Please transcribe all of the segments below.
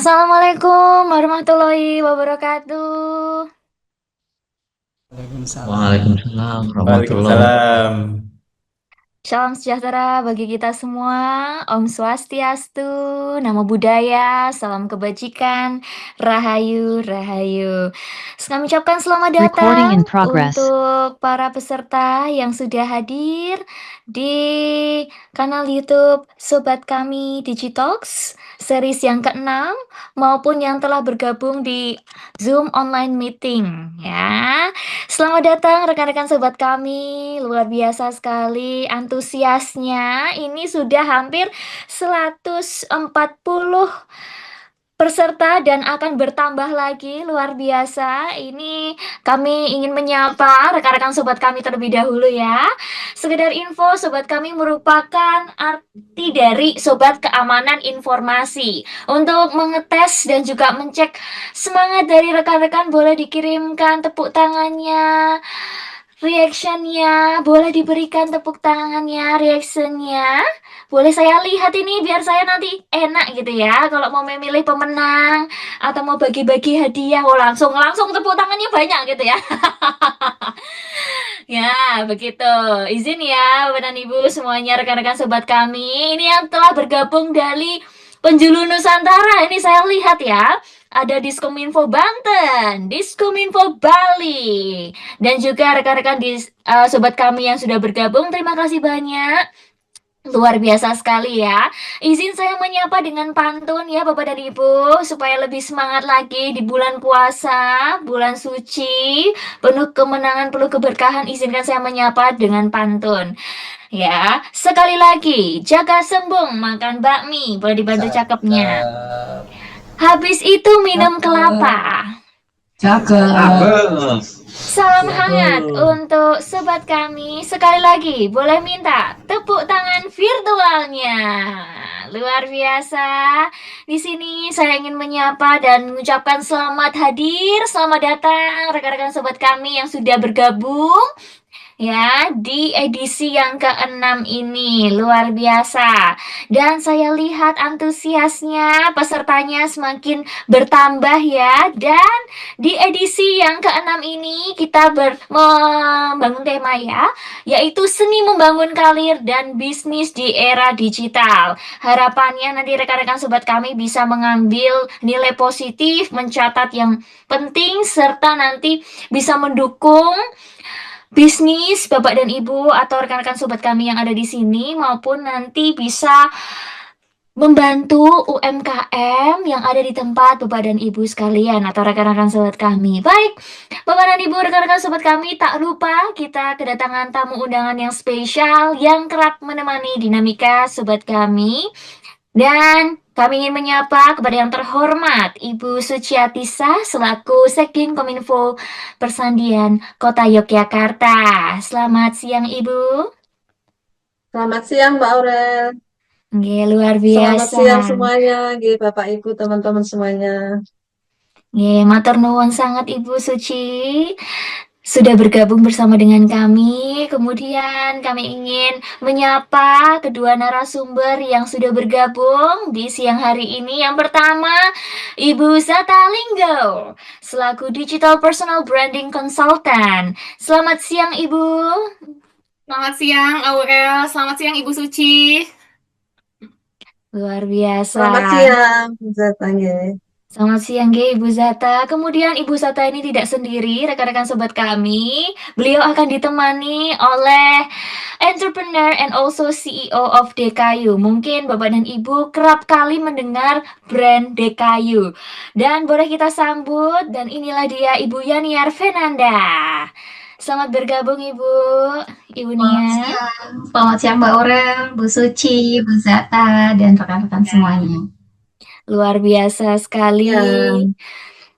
Assalamualaikum warahmatullahi wabarakatuh. Waalaikumsalam. Waalaikumsalam warahmatullahi wabarakatuh. Waalaikumsalam. Salam sejahtera bagi kita semua. Om Swastiastu, Namo Buddhaya, salam kebajikan, Rahayu, Rahayu. Kami ucapkan selamat Recording datang in progress. untuk para peserta yang sudah hadir di kanal YouTube Sobat Kami Digitalks, series yang keenam maupun yang telah bergabung di Zoom online meeting ya. Selamat datang rekan-rekan sobat kami, luar biasa sekali antusiasnya. Ini sudah hampir 140 peserta dan akan bertambah lagi, luar biasa. Ini kami ingin menyapa rekan-rekan sobat kami terlebih dahulu ya. Sekedar info, sobat kami merupakan arti dari sobat keamanan informasi. Untuk mengetes dan juga mencek semangat dari rekan-rekan, boleh dikirimkan tepuk tangannya, reactionnya, boleh diberikan tepuk tangannya, reactionnya. Boleh saya lihat ini biar saya nanti enak gitu ya. Kalau mau memilih pemenang atau mau bagi-bagi hadiah, oh langsung langsung tepuk tangannya banyak gitu ya. Ya, begitu. Izin ya, Bapak dan Ibu semuanya rekan-rekan sobat kami. Ini yang telah bergabung dari penjuru Nusantara. Ini saya lihat ya. Ada Diskominfo Banten, Diskominfo Bali, dan juga rekan-rekan di sobat kami yang sudah bergabung. Terima kasih banyak. Luar biasa sekali ya. Izin saya menyapa dengan pantun ya Bapak dan Ibu, supaya lebih semangat lagi di bulan puasa, bulan suci, penuh kemenangan, penuh keberkahan. Izinkan saya menyapa dengan pantun. Ya, sekali lagi, jaga sembung, makan bakmi. Boleh dibantu cakepnya. Cakep. Habis itu minum kelapa. Cakep. Cakep. Salam hangat Cakep. untuk sobat kami. Sekali lagi, boleh minta tepuk tangan virtualnya. Luar biasa. Di sini saya ingin menyapa dan mengucapkan selamat hadir, selamat datang rekan-rekan sobat kami yang sudah bergabung ya di edisi yang keenam ini. Luar biasa. Dan saya lihat antusiasnya pesertanya semakin bertambah ya. Dan di edisi yang keenam ini kita membangun tema ya, yaitu seni membangun karir dan bisnis di era digital. Harapannya nanti rekan-rekan sobat kami bisa mengambil nilai positif, mencatat yang penting, serta nanti bisa mendukung bisnis Bapak dan Ibu atau rekan-rekan sobat kami yang ada di sini, maupun nanti bisa membantu UMKM yang ada di tempat Bapak dan Ibu sekalian atau rekan-rekan sobat kami. Baik, Bapak dan Ibu, rekan-rekan sobat kami, tak lupa kita kedatangan tamu undangan yang spesial yang kerap menemani dinamika sobat kami. Dan kami ingin menyapa kepada yang terhormat Ibu Suciatisa selaku Sekjen Kominfo Persandian Kota Yogyakarta. Selamat siang Ibu. Selamat siang, Mbak Aurel. Nggih, luar Selamat biasa. siang semuanya, nggih, Bapak Ibu, teman-teman semuanya. Nggih, matur nuwun sangat Ibu Suci sudah bergabung bersama dengan kami. Kemudian kami ingin menyapa kedua narasumber yang sudah bergabung di siang hari ini. Yang pertama, Ibu Zata Linggo, selaku Digital Personal Branding Consultant. Selamat siang, Ibu. Selamat siang, Aurel. Selamat siang, Ibu Suci. Luar biasa. Selamat siang, Zata, nggih. Selamat siang, Ibu Zata. Kemudian Ibu Zata ini tidak sendiri, rekan-rekan sobat kami. Beliau akan ditemani oleh entrepreneur and also CEO of DKU. Mungkin Bapak dan Ibu kerap kali mendengar brand DKU. Dan boleh kita sambut, dan inilah dia Ibu Yaniar Fenanda. Selamat bergabung Ibu, Ibu Nia. Selamat siang Mbak Aurel, Bu Suci, Bu Zata, dan rekan-rekan semuanya. Luar biasa sekali. Ya.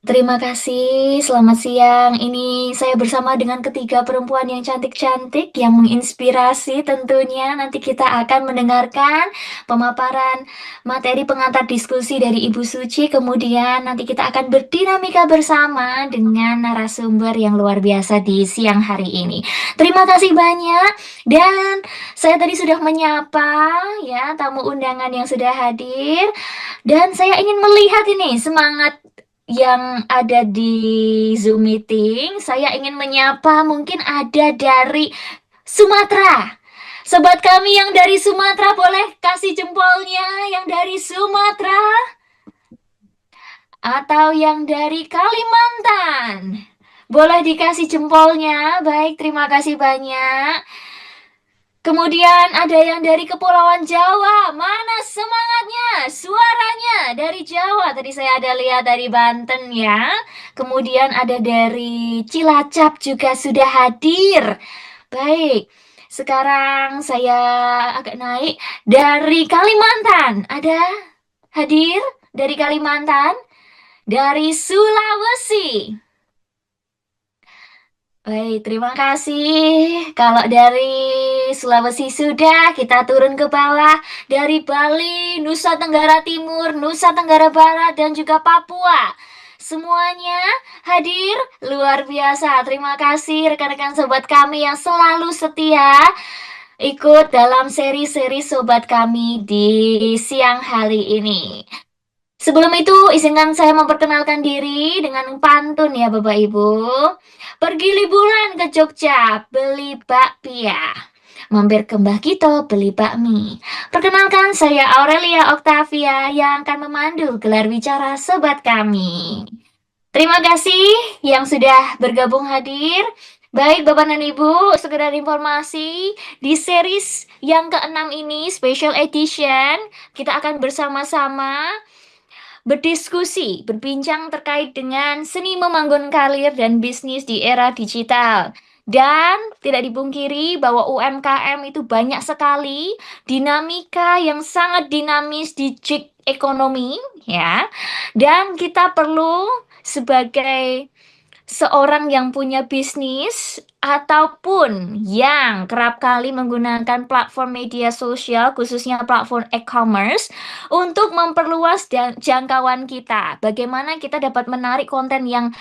Terima kasih, selamat siang. Ini saya bersama dengan ketiga perempuan yang cantik-cantik, yang menginspirasi tentunya. Nanti kita akan mendengarkan pemaparan materi pengantar diskusi dari Ibu Suci. Kemudian nanti kita akan berdinamika bersama dengan narasumber yang luar biasa di siang hari ini. Terima kasih banyak. Dan saya tadi sudah menyapa ya tamu undangan yang sudah hadir. Dan saya ingin melihat ini semangat yang ada di Zoom meeting. Saya ingin menyapa mungkin ada dari Sumatera. Sobat kami yang dari Sumatera boleh kasih jempolnya yang dari Sumatera atau yang dari Kalimantan. Boleh dikasih jempolnya. Baik, terima kasih banyak. Kemudian ada yang dari Kepulauan Jawa. Mana semangatnya? Suaranya dari Jawa. Tadi saya ada lihat dari Banten ya. Kemudian ada dari Cilacap juga sudah hadir. Baik. Sekarang saya agak naik dari Kalimantan. Ada hadir dari Kalimantan, dari Sulawesi. Baik, terima kasih. Kalau dari Sulawesi sudah, kita turun ke bawah. Dari Bali, Nusa Tenggara Timur, Nusa Tenggara Barat, dan juga Papua. Semuanya hadir, luar biasa. Terima kasih rekan-rekan sobat kami yang selalu setia ikut dalam seri-seri sobat kami di siang hari ini. Sebelum itu, izinkan saya memperkenalkan diri dengan pantun ya Bapak Ibu. Pergi liburan ke Jogja, beli bakpia. Mampir ke Mbah Kito, beli bakmi. Perkenalkan, saya Aurelia Octavia yang akan memandu gelar bicara sobat kami. Terima kasih yang sudah bergabung hadir. Baik Bapak dan Ibu, sekedar informasi, di series yang keenam ini, Special Edition, kita akan bersama-sama berdiskusi, berbincang terkait dengan seni membangun karir dan bisnis di era digital. Dan tidak dipungkiri bahwa UMKM itu banyak sekali dinamika yang sangat dinamis di gig ekonomi ya. Dan kita perlu sebagai seorang yang punya bisnis ataupun yang kerap kali menggunakan platform media sosial, khususnya platform e-commerce, untuk memperluas jangkauan kita. Bagaimana kita dapat menarik konten yang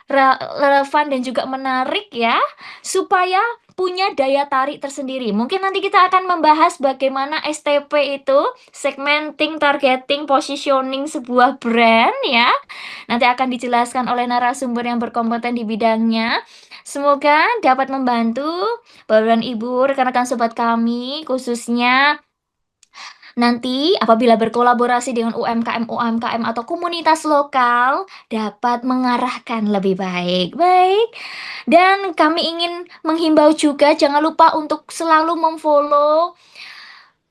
relevan dan juga menarik ya, supaya punya daya tarik tersendiri. Mungkin nanti kita akan membahas bagaimana STP itu, segmenting, targeting, positioning sebuah brand ya. Nanti akan dijelaskan oleh narasumber yang berkompeten di bidangnya. Semoga dapat membantu Bapak dan Ibu, rekan-rekan sobat kami, khususnya nanti apabila berkolaborasi dengan UMKM atau komunitas lokal, dapat mengarahkan lebih baik. Baik. Dan kami ingin menghimbau juga, jangan lupa untuk selalu memfollow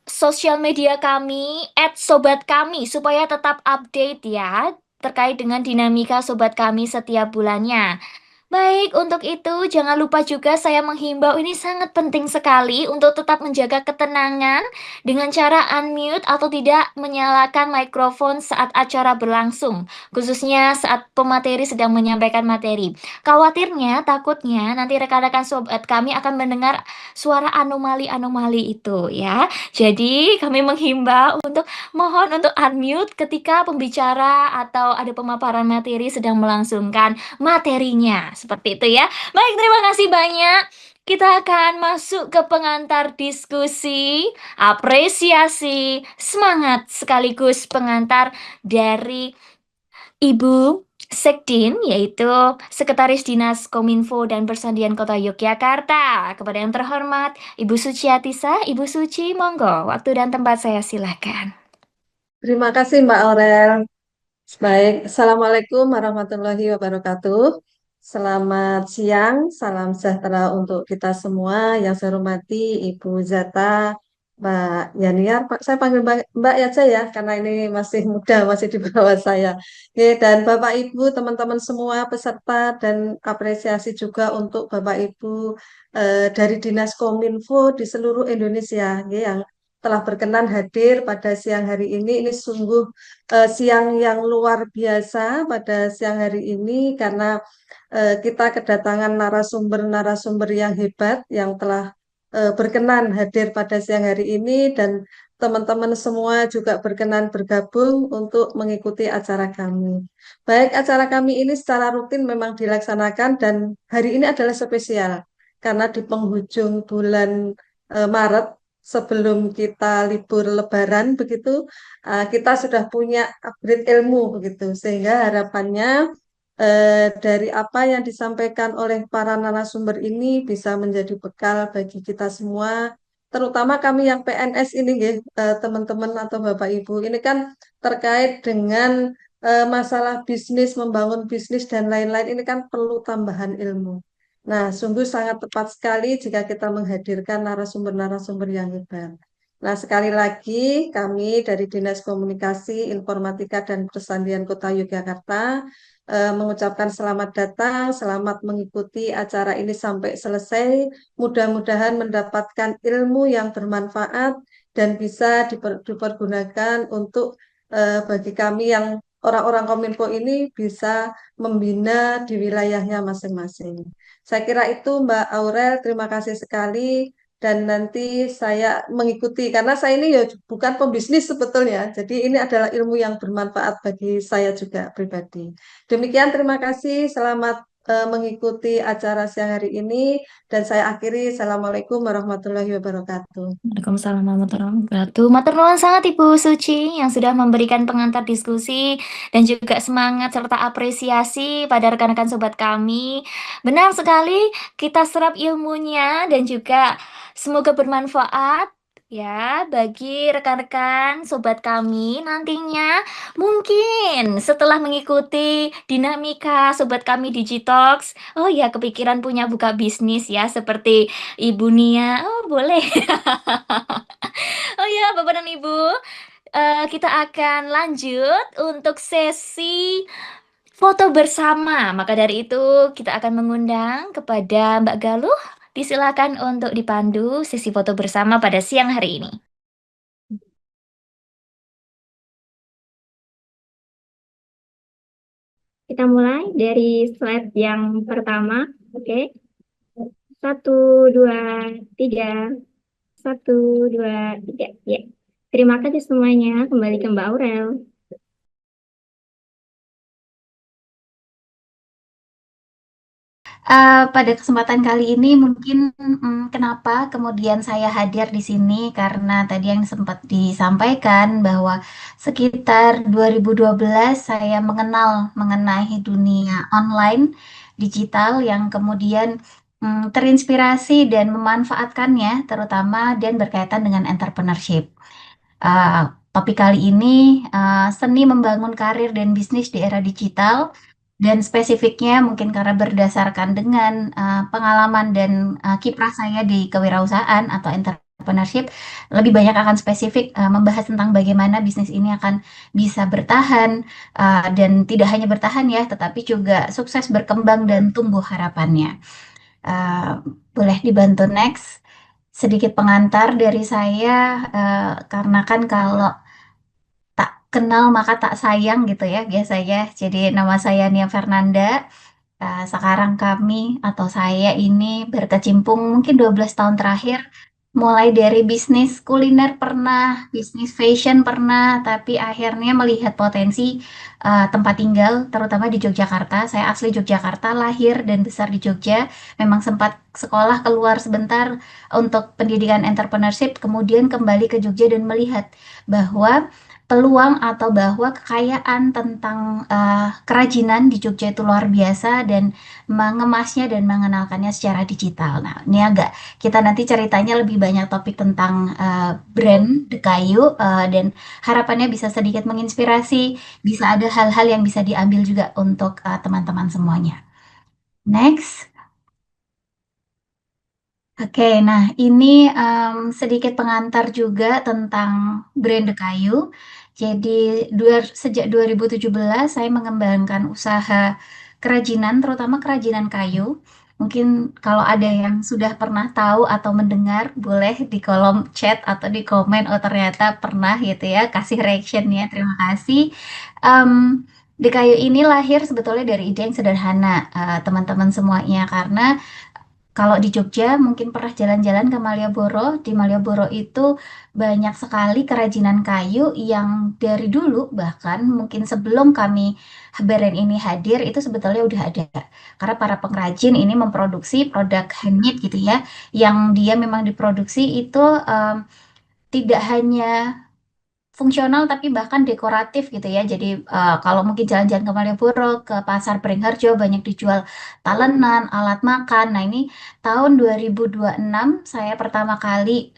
sosial media kami, @sobat kami, supaya tetap update ya, terkait dengan dinamika sobat kami setiap bulannya. Baik, untuk itu jangan lupa juga saya menghimbau ini sangat penting sekali untuk tetap menjaga ketenangan dengan cara unmute atau tidak menyalakan mikrofon saat acara berlangsung, khususnya saat pemateri sedang menyampaikan materi. Khawatirnya, takutnya nanti rekan-rekan sobat kami akan mendengar suara anomali-anomali itu ya. Jadi kami menghimbau untuk mohon untuk unmute ketika pembicara atau ada pemaparan materi sedang melangsungkan materinya. Seperti itu ya. Baik, terima kasih banyak. Kita akan masuk ke pengantar diskusi, apresiasi, semangat sekaligus pengantar dari Ibu Sekdin, yaitu Sekretaris Dinas Kominfo dan Persandian Kota Yogyakarta. Kepada yang terhormat, Ibu Suci Atisa, Ibu Suci, monggo, waktu dan tempat saya silakan. Terima kasih Mbak Aurel. Baik, Assalamualaikum warahmatullahi wabarakatuh. Selamat siang, salam sejahtera untuk kita semua. Yang saya hormati Ibu Zata, Mbak Yaniar, saya panggil Mbak aja ya, karena ini masih muda, masih di bawah saya. Oke, dan Bapak Ibu, teman-teman semua peserta, dan apresiasi juga untuk Bapak Ibu dari Dinas Kominfo di seluruh Indonesia, ya, yang telah berkenan hadir pada siang hari ini. Ini sungguh siang yang luar biasa pada siang hari ini karena kita kedatangan narasumber-narasumber yang hebat yang telah berkenan hadir pada siang hari ini dan teman-teman semua juga berkenan bergabung untuk mengikuti acara kami. Baik, acara kami ini secara rutin memang dilaksanakan dan hari ini adalah spesial karena di penghujung bulan Maret sebelum kita libur Lebaran begitu, kita sudah punya upgrade ilmu begitu, sehingga harapannya dari apa yang disampaikan oleh para narasumber ini bisa menjadi bekal bagi kita semua, terutama kami yang PNS ini, nggih, teman-teman atau Bapak Ibu, ini kan terkait dengan masalah bisnis, membangun bisnis dan lain-lain, ini kan perlu tambahan ilmu. Nah, sungguh sangat tepat sekali jika kita menghadirkan narasumber-narasumber yang hebat. Nah, sekali lagi kami dari Dinas Komunikasi, Informatika dan Persandian Kota Yogyakarta mengucapkan selamat datang, selamat mengikuti acara ini sampai selesai. Mudah-mudahan mendapatkan ilmu yang bermanfaat dan bisa dipergunakan untuk bagi kami yang orang-orang Kominfo ini bisa membina di wilayahnya masing-masing. Saya kira itu Mbak Aurel, terima kasih sekali dan nanti saya mengikuti karena saya ini ya bukan pembisnis sebetulnya. Jadi ini adalah ilmu yang bermanfaat bagi saya juga pribadi. Demikian terima kasih. Selamat mengikuti acara siang hari ini dan saya akhiri. Assalamualaikum warahmatullahi wabarakatuh. Waalaikumsalam warahmatullahi wabarakatuh. Matur nuwun sangat Ibu Suci yang sudah memberikan pengantar diskusi dan juga semangat serta apresiasi pada rekan-rekan sobat kami. Benar sekali, kita serap ilmunya dan juga semoga bermanfaat ya bagi rekan-rekan sobat kami nantinya. Mungkin setelah mengikuti dinamika sobat kami Digitox, oh ya kepikiran punya buka bisnis ya seperti Ibu Nia. Oh, boleh. Oh ya, Bapak dan Ibu, kita akan lanjut untuk sesi foto bersama. Maka dari itu, kita akan mengundang kepada Mbak Galuh. Disilakan untuk dipandu sesi foto bersama pada siang hari ini. Kita mulai dari slide yang pertama. Oke. 1, 2, 3. 1, 2, 3. Ya. Terima kasih semuanya. Kembali ke Mbak Aurel. Pada kesempatan kali ini mungkin kenapa kemudian saya hadir di sini karena tadi yang sempat disampaikan bahwa sekitar 2012 saya mengenal mengenai dunia online digital yang kemudian terinspirasi dan memanfaatkannya terutama dan berkaitan dengan entrepreneurship. Topik kali ini seni membangun karir dan bisnis di era digital dan spesifiknya mungkin karena berdasarkan dengan pengalaman dan kiprah saya di kewirausahaan atau entrepreneurship lebih banyak akan spesifik membahas tentang bagaimana bisnis ini akan bisa bertahan dan tidak hanya bertahan ya tetapi juga sukses berkembang dan tumbuh harapannya. Boleh dibantu next sedikit pengantar dari saya karena kan kalau tak kenal maka tak sayang gitu ya biasanya. Jadi nama saya Nia Fernanda. Sekarang kami atau saya ini berkecimpung mungkin 12 tahun terakhir mulai dari bisnis kuliner pernah, bisnis fashion pernah, tapi akhirnya melihat potensi tempat tinggal terutama di Yogyakarta. Saya asli Yogyakarta, lahir dan besar di Jogja. Memang sempat sekolah keluar sebentar untuk pendidikan entrepreneurship, kemudian kembali ke Jogja dan melihat bahwa peluang atau bahwa kekayaan tentang kerajinan di Jogja itu luar biasa dan mengemasnya dan mengenalkannya secara digital. Nah, ini agak kita nanti ceritanya lebih banyak topik tentang brand The Kayu dan harapannya bisa sedikit menginspirasi, bisa ada hal-hal yang bisa diambil juga untuk teman-teman semuanya. Next. Oke, nah ini sedikit pengantar juga tentang brand The Kayu. Jadi sejak 2017 saya mengembangkan usaha kerajinan, terutama kerajinan kayu, Mungkin kalau ada yang sudah pernah tahu atau mendengar, boleh di kolom chat atau di komen, oh ternyata pernah gitu ya, kasih reaction-nya. Terima kasih. The Kayu ini lahir sebetulnya dari ide yang sederhana, teman-teman semuanya, karena kalau di Jogja mungkin pernah jalan-jalan ke Malioboro. Di Malioboro itu banyak sekali kerajinan kayu yang dari dulu, bahkan mungkin sebelum kami brand ini hadir itu sebetulnya udah ada. Karena para pengrajin ini memproduksi produk handmade gitu ya, yang dia memang diproduksi itu tidak hanya fungsional tapi bahkan dekoratif gitu ya. Jadi kalau mungkin jalan-jalan ke Malioboro, ke Pasar Beringharjo banyak dijual talenan, alat makan. Nah, ini tahun 2026 saya pertama kali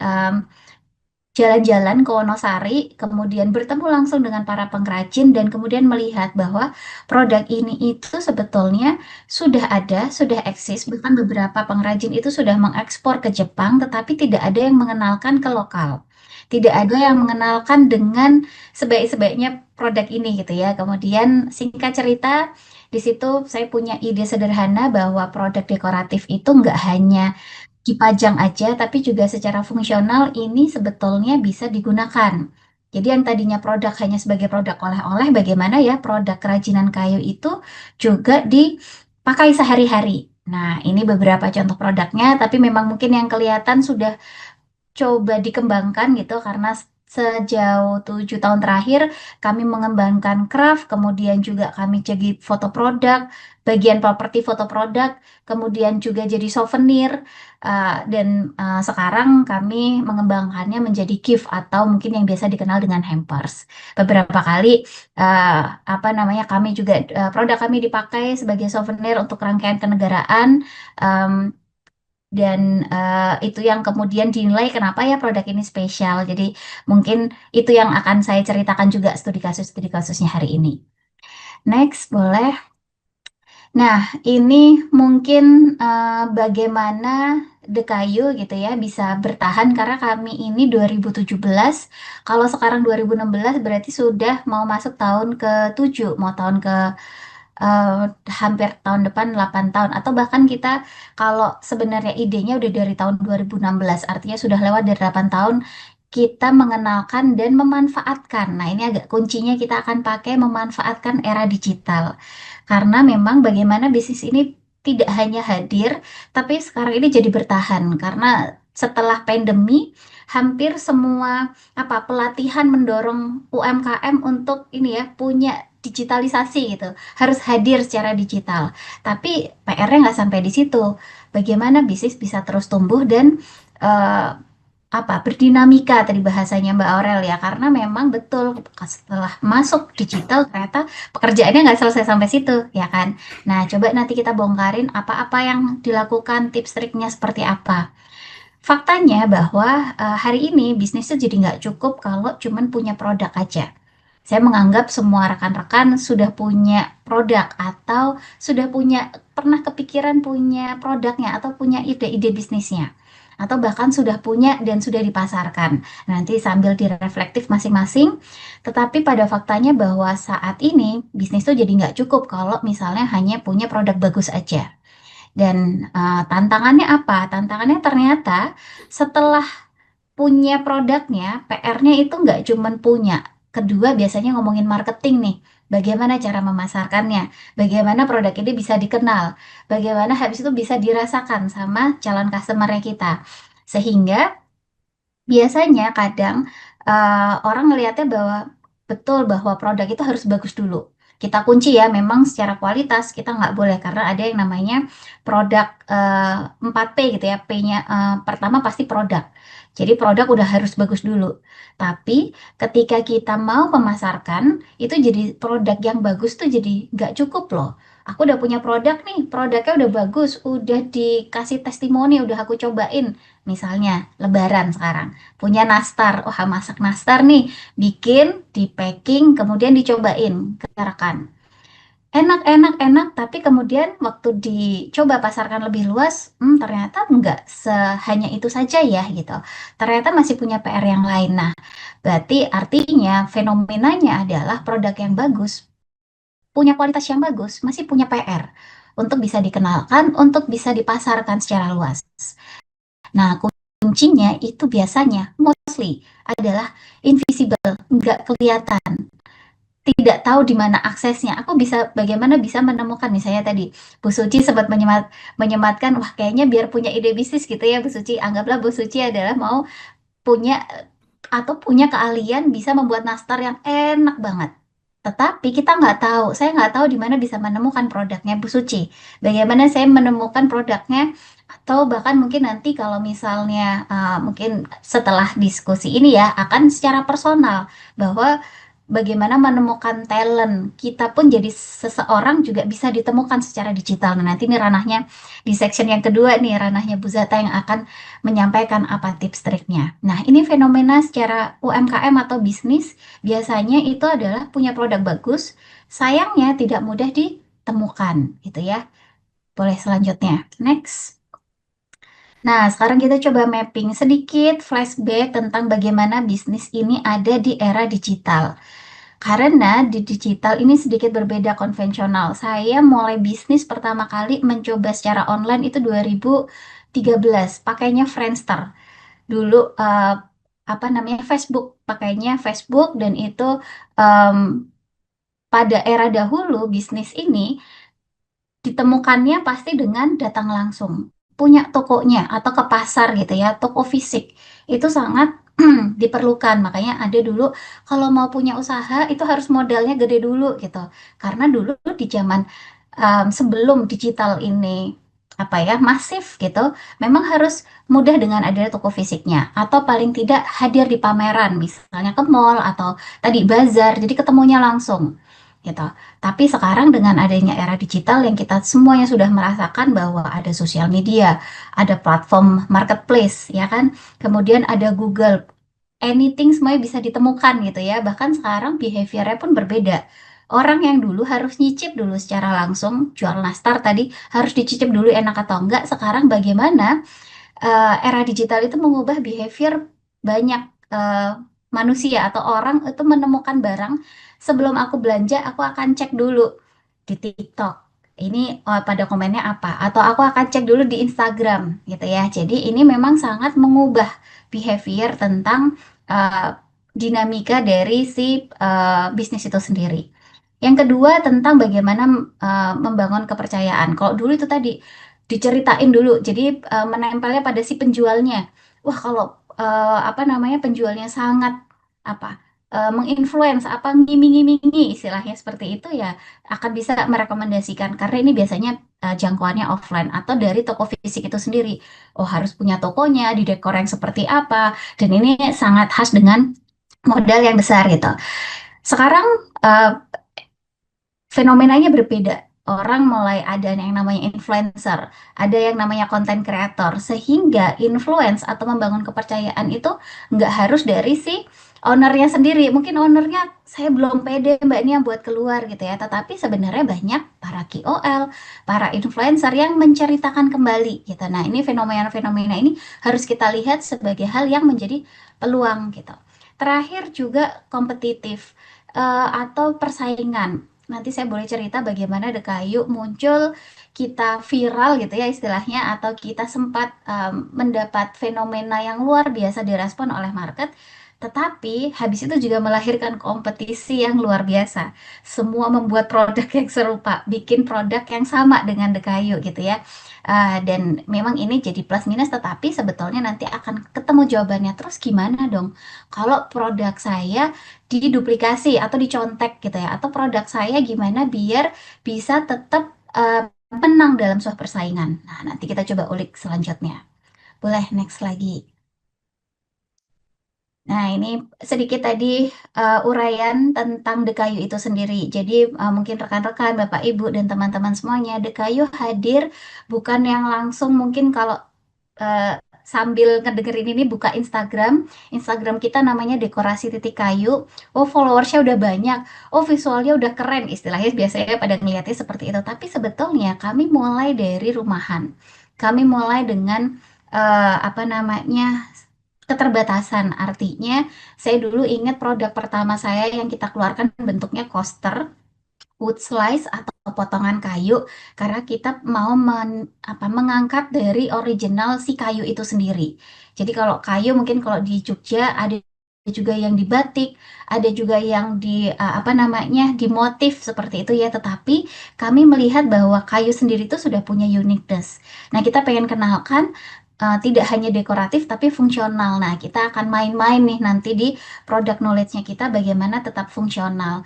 jalan-jalan ke Wonosari, kemudian bertemu langsung dengan para pengrajin dan kemudian melihat bahwa produk ini itu sebetulnya sudah ada, sudah eksis, bahkan beberapa pengrajin itu sudah mengekspor ke Jepang, tetapi tidak ada yang mengenalkan ke lokal. Tidak ada yang mengenalkan dengan sebaik-sebaiknya produk ini gitu ya. Kemudian singkat cerita, di situ saya punya ide sederhana bahwa produk dekoratif itu nggak hanya dipajang aja, tapi juga secara fungsional ini sebetulnya bisa digunakan. Jadi yang tadinya produk hanya sebagai produk oleh-oleh, bagaimana ya produk kerajinan kayu itu juga dipakai sehari-hari. Nah, ini beberapa contoh produknya, tapi memang mungkin yang kelihatan sudah coba dikembangkan gitu karena sejauh 7 tahun terakhir kami mengembangkan craft, kemudian juga kami jadi foto produk, bagian properti foto produk, kemudian juga jadi souvenir, dan sekarang kami mengembangkannya menjadi gift atau mungkin yang biasa dikenal dengan hampers. Beberapa kali apa namanya kami juga produk kami dipakai sebagai souvenir untuk rangkaian kenegaraan. em, dan itu yang kemudian dinilai kenapa ya produk ini spesial. Jadi mungkin itu yang akan saya ceritakan juga studi kasusnya hari ini. Next, boleh. Nah, ini mungkin bagaimana The Kayu gitu ya bisa bertahan karena kami ini 2017, kalau sekarang 2016 berarti sudah mau masuk tahun ke-7, mau tahun ke eh, hampir tahun depan 8 tahun atau bahkan kita kalau sebenarnya idenya udah dari tahun 2016 artinya sudah lewat dari 8 tahun kita mengenalkan dan memanfaatkan. Nah, ini agak kuncinya kita akan pakai memanfaatkan era digital. Karena memang bagaimana bisnis ini tidak hanya hadir, tapi sekarang ini jadi bertahan karena setelah pandemi hampir semua apa pelatihan mendorong UMKM untuk ini ya punya digitalisasi gitu harus hadir secara digital. Tapi PR-nya nggak sampai di situ. Bagaimana bisnis bisa terus tumbuh dan eh, apa berdinamika tadi bahasanya Mbak Aurel ya karena memang betul setelah masuk digital ternyata pekerjaannya nggak selesai sampai situ ya kan. Nah coba nanti kita bongkarin apa-apa yang dilakukan tips triknya seperti apa. Faktanya bahwa hari ini bisnis itu jadi nggak cukup kalau cuman punya produk aja. Saya menganggap semua rekan-rekan sudah punya produk atau sudah punya pernah kepikiran punya produknya atau punya ide-ide bisnisnya atau bahkan sudah punya dan sudah dipasarkan. Nanti sambil direflektif masing-masing, tetapi pada faktanya bahwa saat ini bisnis itu jadi nggak cukup kalau misalnya hanya punya produk bagus aja. Dan tantangannya apa? Tantangannya ternyata setelah punya produknya, PR-nya itu nggak cuman punya. Kedua, biasanya ngomongin marketing nih. Bagaimana cara memasarkannya? Bagaimana produk ini bisa dikenal? Bagaimana habis itu bisa dirasakan sama calon customer-nya kita? Sehingga biasanya kadang orang ngelihatnya bahwa betul bahwa produk itu harus bagus dulu. Kita kunci ya, memang secara kualitas kita nggak boleh karena ada yang namanya produk 4P gitu ya. P-nya pertama pasti produk. Jadi produk udah harus bagus dulu. Tapi ketika kita mau memasarkan, itu jadi produk yang bagus tuh jadi nggak cukup loh. Aku udah punya produk nih, produknya udah bagus, udah dikasih testimoni, udah aku cobain. Misalnya Lebaran sekarang punya nastar, wah masak nastar nih, bikin, di packing, kemudian dicobain ke rekan. Enak, enak, enak, tapi kemudian waktu dicoba pasarkan lebih luas, ternyata nggak hanya itu saja ya gitu. Ternyata masih punya PR yang lain. Nah, berarti artinya fenomenanya adalah produk yang bagus, punya kualitas yang bagus, masih punya PR. untuk bisa dikenalkan, untuk bisa dipasarkan secara luas. Nah, kuncinya itu biasanya mostly adalah invisible, nggak kelihatan, tidak tahu di mana aksesnya. Bagaimana bisa menemukan, misalnya tadi Bu Suci sempat menyematkan, wah kayaknya biar punya ide bisnis gitu ya Bu Suci. Anggaplah Bu Suci adalah mau punya atau punya keahlian bisa membuat nastar yang enak banget. Tetapi kita nggak tahu, saya nggak tahu di mana bisa menemukan produknya Bu Suci. Bagaimana saya menemukan produknya, atau bahkan mungkin nanti kalau misalnya mungkin setelah diskusi ini ya akan secara personal bahwa bagaimana menemukan talent kita pun jadi seseorang juga bisa ditemukan secara digital. Nah, nanti ini ranahnya di section yang kedua nih, ranahnya Bu Zata yang akan menyampaikan apa tips triknya. Nah, ini fenomena secara UMKM atau bisnis biasanya itu adalah punya produk bagus, sayangnya tidak mudah ditemukan, gitu ya. Boleh selanjutnya, next. Nah, sekarang kita coba mapping sedikit flashback tentang bagaimana bisnis ini ada di era digital. Karena di digital ini sedikit berbeda konvensional. Saya mulai bisnis pertama kali mencoba secara online itu 2013, pakainya Friendster. Dulu apa namanya Facebook, pakainya Facebook, dan itu em, pada era dahulu bisnis ini ditemukannya pasti dengan datang langsung, punya tokonya atau ke pasar gitu ya, toko fisik itu sangat diperlukan. Makanya ada dulu kalau mau punya usaha itu harus modalnya gede dulu gitu, karena dulu di zaman sebelum digital ini apa ya masif gitu, memang harus mudah dengan adanya toko fisiknya atau paling tidak hadir di pameran, misalnya ke mall atau tadi bazar, jadi ketemunya langsung gitu. Tapi sekarang dengan adanya era digital yang kita semuanya sudah merasakan bahwa ada sosial media, ada platform marketplace, ya kan? Kemudian ada Google, anything semuanya bisa ditemukan gitu ya. Bahkan sekarang behaviornya pun berbeda. Orang yang dulu harus nyicip dulu secara langsung, jual nastar tadi harus dicicip dulu enak atau enggak. Sekarang bagaimana era digital itu mengubah behavior banyak eh, manusia atau orang itu menemukan barang sebelum aku belanja, aku akan cek dulu di TikTok. Ini pada komennya apa? Atau aku akan cek dulu di Instagram gitu ya. Jadi ini memang sangat mengubah behavior tentang eh, dinamika dari si bisnis itu sendiri. Yang kedua tentang bagaimana membangun kepercayaan. Kalau dulu itu tadi diceritain dulu, jadi menempelnya pada si penjualnya. Wah, kalau apa namanya penjualnya sangat apa menginfluence, apa ngiming-ngimingi istilahnya seperti itu ya, akan bisa merekomendasikan karena ini biasanya jangkauannya offline atau dari toko fisik itu sendiri. Oh, harus punya tokonya, di dekor yang seperti apa, dan ini sangat khas dengan modal yang besar gitu. Sekarang eh, fenomenanya berbeda. Orang mulai ada yang namanya influencer, ada yang namanya content creator, sehingga influence atau membangun kepercayaan itu nggak harus dari si ownernya sendiri. Mungkin ownernya saya belum pede mbak ini yang buat keluar gitu ya, tetapi sebenarnya banyak para KOL, para influencer yang menceritakan kembali gitu. Nah, ini fenomena-fenomena ini harus kita lihat sebagai hal yang menjadi peluang gitu. Terakhir juga kompetitif atau persaingan. Nanti saya boleh cerita bagaimana Dekayu muncul, kita viral gitu ya istilahnya, atau kita sempat mendapat fenomena yang luar biasa direspon oleh market, tetapi habis itu juga melahirkan kompetisi yang luar biasa. Semua membuat produk yang serupa, bikin produk yang sama dengan Dekayu gitu ya. Dan memang ini jadi plus minus, tetapi sebetulnya nanti akan ketemu jawabannya. Terus gimana dong kalau produk saya diduplikasi atau dicontek gitu ya, atau produk saya gimana biar bisa tetap menang dalam sebuah persaingan. Nah, nanti kita coba ulik selanjutnya. Boleh next lagi. Nah, ini sedikit tadi uraian tentang Dekayu itu sendiri. Jadi mungkin rekan-rekan, Bapak Ibu dan teman-teman semuanya, Dekayu hadir bukan yang langsung mungkin kalau eh, sambil ngedengerin ini buka Instagram. Instagram kita namanya dekorasi titik kayu. Oh, followersnya udah banyak. Oh, visualnya udah keren. Istilahnya biasanya pada ngeliatnya seperti itu. Tapi sebetulnya kami mulai dari rumahan. Kami mulai dengan apa namanya keterbatasan. Artinya, saya dulu ingat produk pertama saya yang kita keluarkan bentuknya coaster, wood slice atau potongan kayu karena kita mau mengangkat dari original si kayu itu sendiri. Jadi kalau kayu mungkin kalau di Jogja ada juga yang di batik, ada juga yang di apa namanya di motif seperti itu ya. Tetapi kami melihat bahwa kayu sendiri itu sudah punya uniqueness. Nah, kita pengen kenalkan tidak hanya dekoratif tapi fungsional. Nah, kita akan main-main nih nanti di product knowledge-nya kita bagaimana tetap fungsional.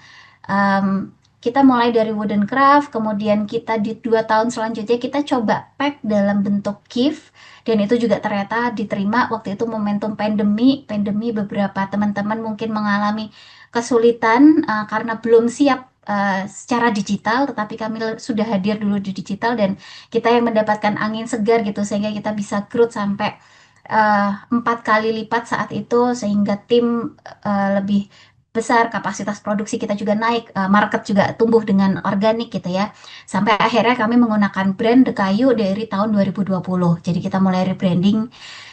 Kita mulai dari wooden craft, kemudian kita di 2 tahun selanjutnya kita coba pack dalam bentuk gift, dan itu juga ternyata diterima. Waktu itu momentum pandemi beberapa teman-teman mungkin mengalami kesulitan karena belum siap secara digital, tetapi kami sudah hadir dulu di digital dan kita yang mendapatkan angin segar gitu sehingga kita bisa growth sampai 4 kali lipat saat itu, sehingga tim lebih besar, kapasitas produksi kita juga naik, market juga tumbuh dengan organik gitu ya. Sampai akhirnya kami menggunakan brand The Kayu dari tahun 2020. Jadi kita mulai rebranding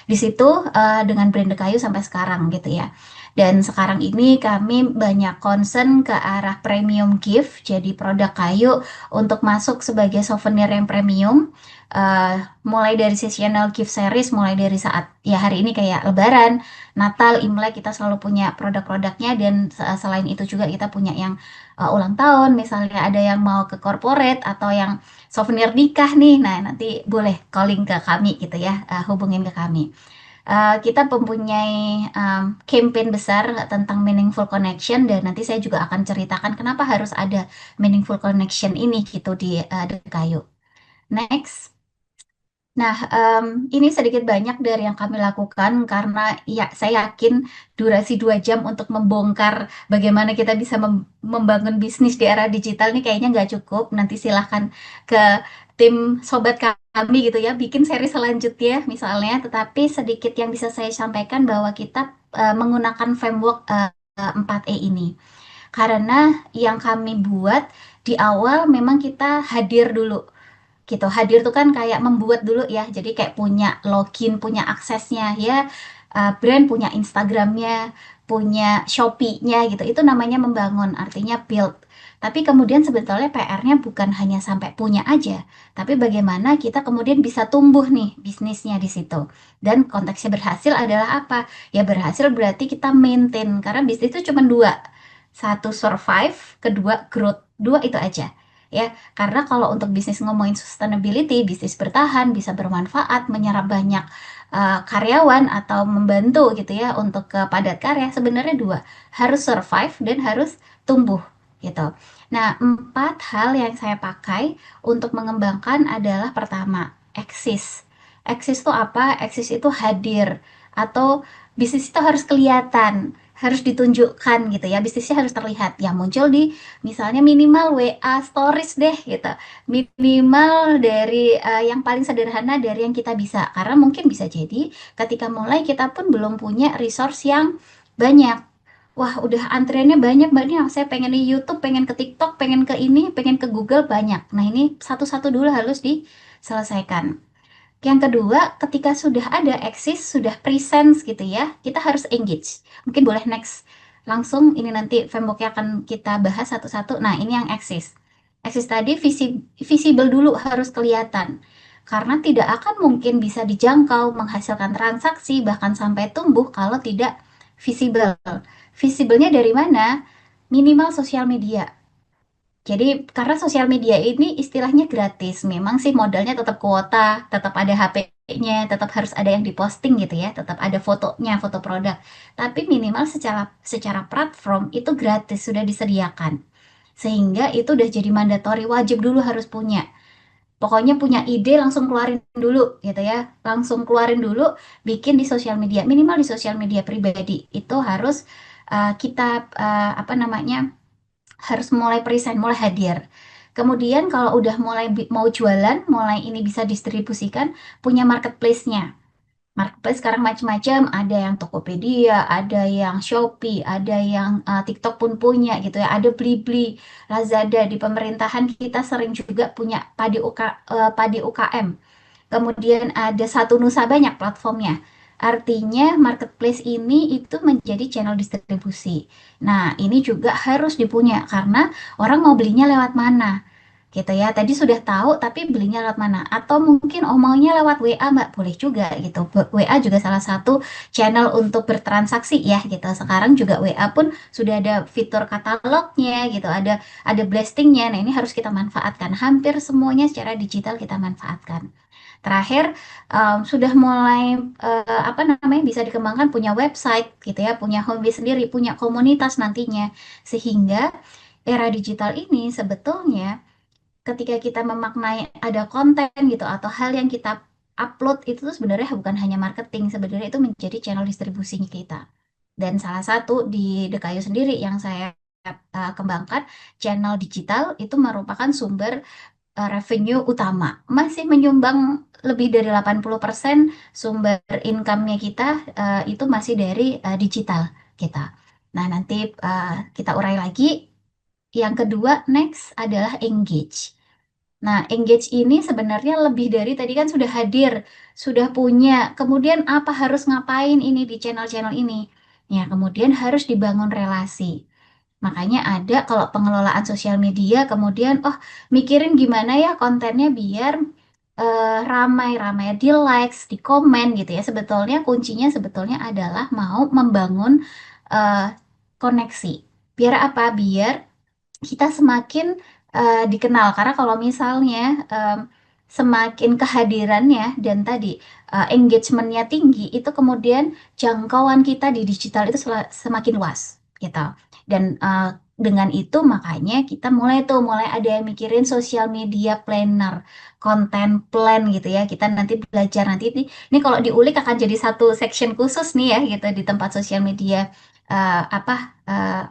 di situ dengan brand The Kayu sampai sekarang gitu ya. Dan sekarang ini kami banyak concern ke arah premium gift, jadi produk kayu untuk masuk sebagai souvenir yang premium. Mulai dari seasonal gift series, mulai dari saat ya hari ini kayak Lebaran, Natal, Imlek, kita selalu punya produk-produknya. Dan selain itu juga kita punya yang ulang tahun, misalnya ada yang mau ke corporate atau yang souvenir nikah nih. Nah, nanti boleh calling ke kami gitu ya, hubungin ke kami. Kita mempunyai campaign besar tentang meaningful connection, dan nanti saya juga akan ceritakan kenapa harus ada meaningful connection ini gitu di The Kayu. Next. Nah, ini sedikit banyak dari yang kami lakukan karena ya saya yakin durasi 2 jam untuk membongkar bagaimana kita bisa membangun bisnis di era digital ini kayaknya nggak cukup. Nanti silahkan ke tim sobat kami gitu ya, bikin seri selanjutnya misalnya. Tetapi sedikit yang bisa saya sampaikan bahwa kita menggunakan framework 4E ini. Karena yang kami buat di awal memang kita hadir dulu gitu. Hadir tuh kan kayak membuat dulu ya, jadi kayak punya login, punya aksesnya ya, brand punya Instagramnya, punya Shopee-nya gitu, itu namanya membangun, artinya build. Tapi kemudian sebetulnya PR-nya bukan hanya sampai punya aja, tapi bagaimana kita kemudian bisa tumbuh nih bisnisnya di situ. Dan konteksnya berhasil adalah apa? Ya berhasil berarti kita maintain, karena bisnis itu cuma dua, satu survive, kedua growth, dua itu aja ya. Karena kalau untuk bisnis ngomongin sustainability, bisnis bertahan, bisa bermanfaat, menyerap banyak karyawan atau membantu gitu ya untuk ke padat karya, sebenarnya dua, harus survive dan harus tumbuh gitu. Nah, 4 hal yang saya pakai untuk mengembangkan adalah pertama, eksis. Eksis itu apa? Eksis itu hadir, atau bisnis itu harus kelihatan, harus ditunjukkan gitu ya, bisnisnya harus terlihat ya, muncul di misalnya minimal WA stories deh gitu. Minimal dari yang paling sederhana dari yang kita bisa. Karena mungkin bisa jadi ketika mulai kita pun belum punya resource yang banyak. Wah, udah antriannya banyak, saya pengen di YouTube, pengen ke TikTok, pengen ke ini, pengen ke Google, banyak. Nah, ini satu-satu dulu harus diselesaikan. Yang kedua, ketika sudah ada eksis, sudah presence gitu ya, kita harus engage. Mungkin boleh next. Langsung ini nanti frameworknya akan kita bahas satu-satu. Nah, ini yang eksis. Eksis tadi visible dulu, harus kelihatan. Karena tidak akan mungkin bisa dijangkau, menghasilkan transaksi, bahkan sampai tumbuh kalau tidak visible. Visible-nya dari mana? Minimal sosial media. Jadi karena sosial media ini istilahnya gratis, memang sih modalnya tetap kuota, tetap ada HP-nya, tetap harus ada yang diposting gitu ya, tetap ada fotonya, foto produk. Tapi minimal secara platform itu gratis, sudah disediakan. Sehingga itu udah jadi mandatory, wajib dulu harus punya. Pokoknya punya ide langsung keluarin dulu gitu ya, langsung keluarin dulu, bikin di sosial media, minimal di sosial media pribadi. Itu harus kita apa namanya, harus mulai present, mulai hadir. Kemudian kalau udah mulai mau jualan, mulai ini bisa distribusikan, punya marketplace-nya. Marketplace sekarang macam-macam, ada yang Tokopedia, ada yang Shopee, ada yang TikTok pun punya gitu ya, ada Blibli, Lazada. Di pemerintahan kita sering juga punya Padi UKM. Kemudian ada Satu Nusa, banyak platformnya. Artinya marketplace ini itu menjadi channel distribusi. Nah, ini juga harus dipunya karena orang mau belinya lewat mana gitu ya. Tadi sudah tahu tapi belinya lewat mana? Atau mungkin maunya lewat WA Mbak, boleh juga gitu. WA juga salah satu channel untuk bertransaksi ya gitu. Sekarang juga WA pun sudah ada fitur katalognya gitu, ada blastingnya. Nah, ini harus kita manfaatkan. Hampir semuanya secara digital kita manfaatkan. Terakhir, sudah mulai apa namanya bisa dikembangkan punya website gitu ya, punya homepage sendiri, punya komunitas nantinya. Sehingga era digital ini sebetulnya ketika kita memaknai ada konten gitu atau hal yang kita upload itu tuh sebenarnya bukan hanya marketing, sebenarnya itu menjadi channel distribusinya kita. Dan salah satu di Dekayu sendiri yang saya kembangkan, channel digital itu merupakan sumber revenue utama. Masih menyumbang lebih dari 80% sumber income-nya kita itu masih dari digital kita. Nah, nanti kita urai lagi. Yang kedua, next adalah engage. Nah, engage ini sebenarnya lebih dari tadi kan sudah hadir, sudah punya. Kemudian apa harus ngapain ini di channel-channel ini? Ya, kemudian harus dibangun relasi. Makanya ada kalau pengelolaan sosial media, kemudian mikirin gimana ya kontennya biar ramai-ramai di likes, di komen gitu ya. Sebetulnya kuncinya sebetulnya adalah mau membangun eh, koneksi. Biar apa? Biar kita semakin dikenal karena kalau misalnya semakin kehadirannya dan tadi engagementnya tinggi itu kemudian jangkauan kita di digital itu semakin luas gitu dan dengan itu makanya kita mulai ada yang mikirin social media planner, content plan gitu ya. Kita nanti belajar nanti ini kalau diulik akan jadi satu section khusus nih ya gitu di tempat sosial media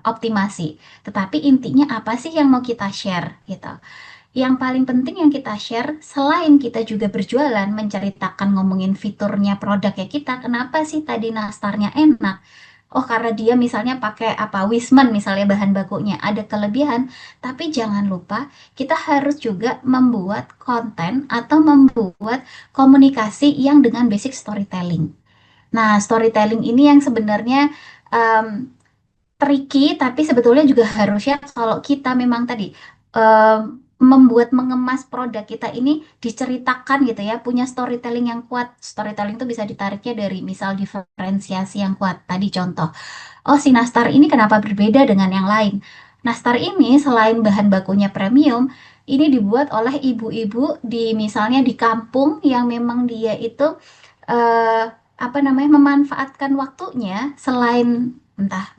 optimasi. Tetapi intinya apa sih yang mau kita share gitu. Yang paling penting yang kita share, selain kita juga berjualan, menceritakan ngomongin fiturnya produknya kita, kenapa sih tadi nastarnya enak? Oh, karena dia misalnya pakai apa, Wisman misalnya bahan bakunya, ada kelebihan. Tapi jangan lupa, kita harus juga membuat konten atau membuat komunikasi yang dengan basic storytelling. Nah, storytelling ini yang sebenarnya um, tricky, tapi sebetulnya juga harusnya kalau kita memang tadi eh, membuat mengemas produk kita ini diceritakan gitu ya, punya storytelling yang kuat. Storytelling itu bisa ditariknya dari misal diferensiasi yang kuat. Tadi contoh, oh si Nastar ini kenapa berbeda dengan yang lain? Nastar ini selain bahan bakunya premium, ini dibuat oleh ibu-ibu di misalnya di kampung yang memang dia itu eh, apa namanya memanfaatkan waktunya selain entah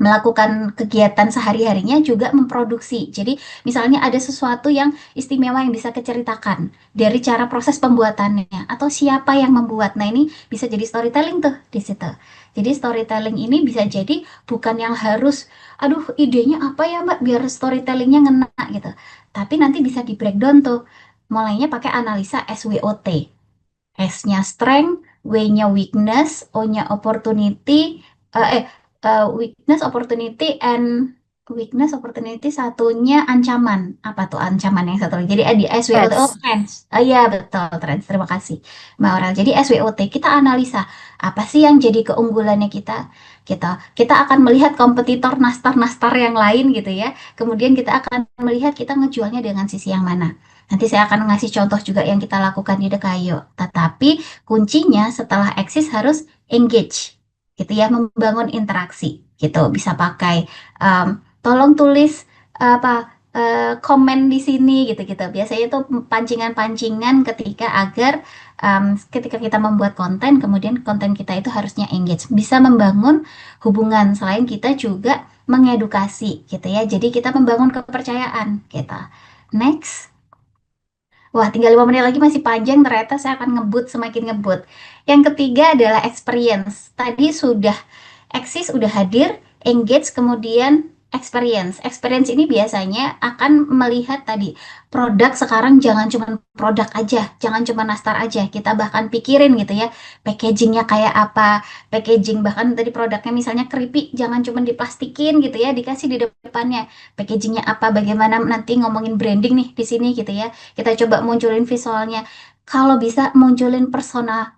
melakukan kegiatan sehari-harinya juga memproduksi. Jadi misalnya ada sesuatu yang istimewa yang bisa keceritakan dari cara proses pembuatannya atau siapa yang membuat. Nah, ini bisa jadi storytelling tuh di situ. Jadi storytelling ini bisa jadi bukan yang harus aduh idenya apa ya Mbak biar storytellingnya ngena gitu. Tapi nanti bisa di breakdown tuh. Mulainya pakai analisa SWOT. S-nya strength, W-nya weakness, O-nya opportunity, weakness, opportunity, and weakness, opportunity, satunya ancaman. Apa tuh ancaman yang satu lagi? Jadi di SWOT, oh Yes. trends. Iya betul, trends. Terima kasih, Mbak Aurel. Jadi SWOT, kita analisa apa sih yang jadi keunggulannya kita. Kita akan melihat kompetitor nastar-nastar yang lain gitu ya. Kemudian kita akan melihat kita ngejualnya dengan sisi yang mana. Nanti saya akan ngasih contoh juga yang kita lakukan di Dekayo. Tetapi kuncinya setelah eksis harus engage, gitu ya, membangun interaksi, gitu. Bisa pakai tolong tulis apa komen di sini, gitu-gitu. Biasanya itu pancingan-pancingan ketika kita membuat konten, kemudian konten kita itu harusnya engage, bisa membangun hubungan. Selain kita juga mengedukasi, gitu ya. Jadi kita membangun kepercayaan, gitu. Next. Wah, tinggal 5 menit lagi masih panjang, ternyata saya akan ngebut semakin ngebut. Yang ketiga adalah experience. Tadi sudah eksis, udah hadir, engage, kemudian experience. Experience ini biasanya akan melihat tadi, produk sekarang jangan cuma produk aja, jangan cuma nastar aja. Kita bahkan pikirin gitu ya, packagingnya kayak apa, packaging bahkan tadi produknya misalnya keripik, jangan cuma diplastikin gitu ya, dikasih di depannya. Packagingnya apa, bagaimana nanti ngomongin branding nih di sini gitu ya. Kita coba munculin visualnya. Kalau bisa munculin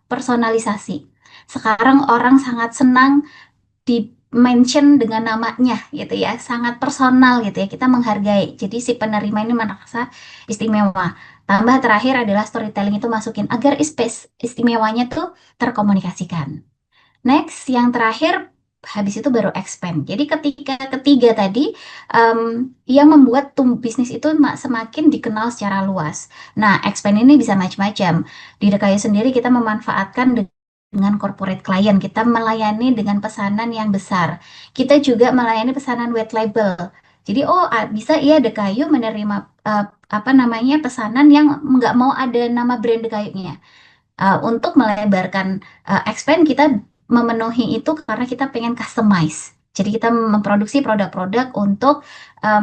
personalisasi. Sekarang orang sangat senang mention dengan namanya gitu ya, sangat personal gitu ya, kita menghargai. Jadi si penerima ini merasa istimewa. Tambah terakhir adalah storytelling itu masukin agar istimewanya tuh terkomunikasikan. Next, yang terakhir, habis itu baru expand. Jadi ketika ketiga tadi, yang membuat bisnis itu semakin dikenal secara luas. Nah, expand ini bisa macam-macam. Di Dekayu sendiri kita memanfaatkan dengan corporate client, kita melayani dengan pesanan yang besar. Kita juga melayani pesanan white label. Jadi, bisa iya Dekayu menerima pesanan yang nggak mau ada nama brand Dekayunya. Untuk melebarkan expand, kita memenuhi itu karena kita pengen customize. Jadi kita memproduksi produk-produk untuk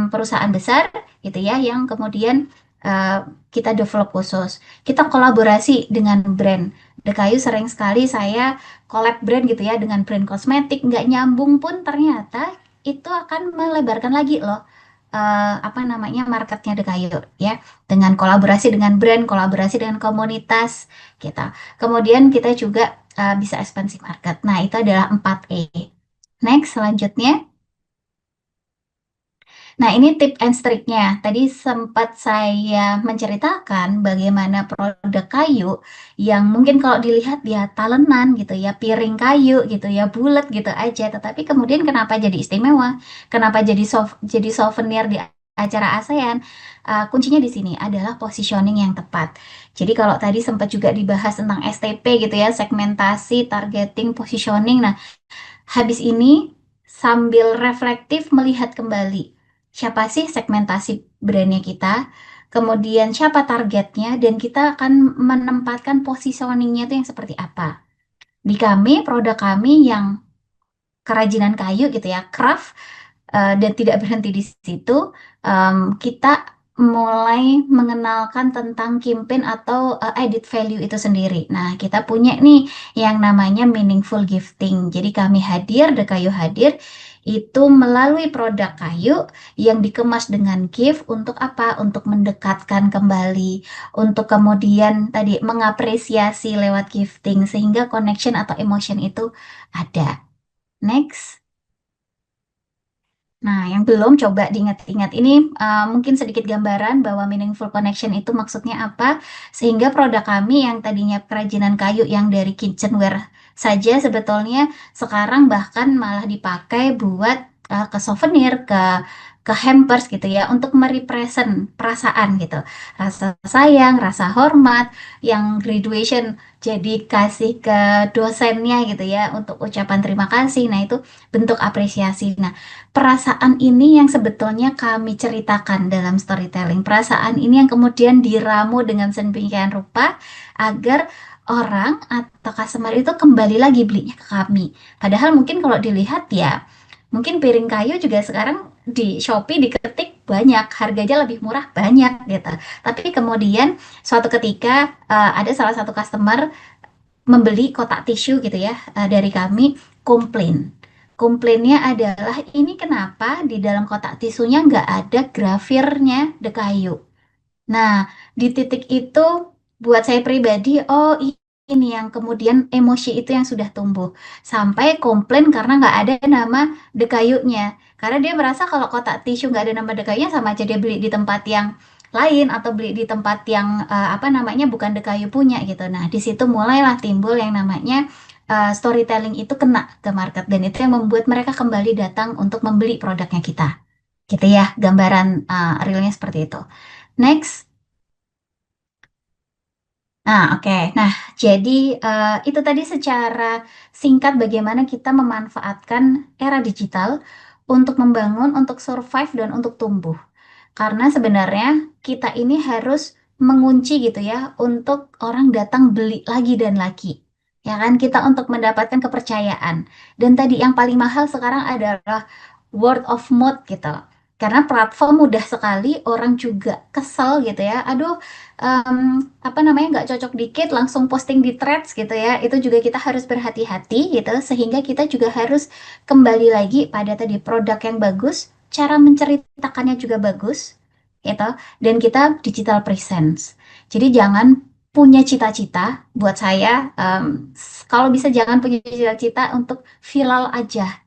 perusahaan besar gitu ya, yang kemudian kita develop khusus. Kita kolaborasi dengan brand. Dekayu sering sekali saya collab brand gitu ya dengan brand kosmetik, nggak nyambung pun ternyata itu akan melebarkan lagi loh marketnya Dekayu ya, dengan kolaborasi dengan brand, kolaborasi dengan komunitas kita. Kemudian kita juga bisa ekspansi market. Nah, itu adalah 4E. Next, selanjutnya. Nah, ini tip and triknya. Tadi sempat saya menceritakan bagaimana produk kayu yang mungkin kalau dilihat dia talenan gitu ya, piring kayu gitu ya, bulat gitu aja. Tetapi kemudian kenapa jadi istimewa? Kenapa jadi souvenir di acara ASEAN? Kuncinya di sini adalah positioning yang tepat. Jadi kalau tadi sempat juga dibahas tentang STP gitu ya, segmentasi, targeting, positioning. Nah, habis ini sambil reflektif melihat kembali siapa sih segmentasi brandnya kita, kemudian siapa targetnya, dan kita akan menempatkan positioningnya itu yang seperti apa. Di kami, produk kami yang kerajinan kayu gitu ya, craft, dan tidak berhenti di situ, kita mulai mengenalkan tentang campaign atau added value itu sendiri. Nah, kita punya nih yang namanya meaningful gifting. Jadi kami hadir, Dekayu hadir, itu melalui produk kayu yang dikemas dengan gift untuk apa? Untuk mendekatkan kembali, untuk kemudian tadi mengapresiasi lewat gifting sehingga connection atau emotion itu ada. Next. Nah, yang belum coba diingat-ingat ini mungkin sedikit gambaran bahwa meaningful connection itu maksudnya apa, sehingga produk kami yang tadinya kerajinan kayu yang dari kitchenware saja sebetulnya sekarang bahkan malah dipakai buat ke souvenir, ke hampers gitu ya, untuk merepresent perasaan gitu, rasa sayang, rasa hormat, yang graduation jadi kasih ke dosennya gitu ya untuk ucapan terima kasih. Nah, itu bentuk apresiasi. Nah, perasaan ini yang sebetulnya kami ceritakan dalam storytelling. Perasaan ini yang kemudian diramu dengan sedemikian rupa agar orang atau customer itu kembali lagi belinya ke kami. Padahal mungkin kalau dilihat ya, mungkin piring kayu juga sekarang di Shopee diketik banyak, harganya lebih murah banyak gitu. Tapi kemudian suatu ketika ada salah satu customer membeli kotak tisu gitu ya dari kami, komplain. Komplainnya adalah ini kenapa di dalam kotak tisunya nggak ada grafirnya Dekayu. Nah, di titik itu buat saya pribadi, ini yang kemudian emosi itu yang sudah tumbuh. Sampai komplain karena nggak ada nama Dekayunya. Karena dia merasa kalau kotak tisu nggak ada nama Dekayunya sama aja dia beli di tempat yang lain atau beli di tempat yang bukan Dekayu punya gitu. Nah, di situ mulailah timbul yang namanya storytelling itu kena ke market dan itu yang membuat mereka kembali datang untuk membeli produknya kita. Gitu ya, gambaran realnya seperti itu. Next. Nah, oke. Nah, jadi itu tadi secara singkat bagaimana kita memanfaatkan era digital untuk membangun, untuk survive, dan untuk tumbuh. Karena sebenarnya kita ini harus mengunci gitu ya untuk orang datang beli lagi dan lagi. Ya kan, kita untuk mendapatkan kepercayaan. Dan tadi yang paling mahal sekarang adalah word of mouth gitu. Karena platform mudah sekali, orang juga kesel gitu ya. Aduh, nggak cocok dikit langsung posting di threads gitu ya. Itu juga kita harus berhati-hati gitu, sehingga kita juga harus kembali lagi pada tadi produk yang bagus, cara menceritakannya juga bagus gitu, dan kita digital presence. Jadi jangan punya cita-cita, buat saya kalau bisa jangan punya cita-cita untuk viral aja.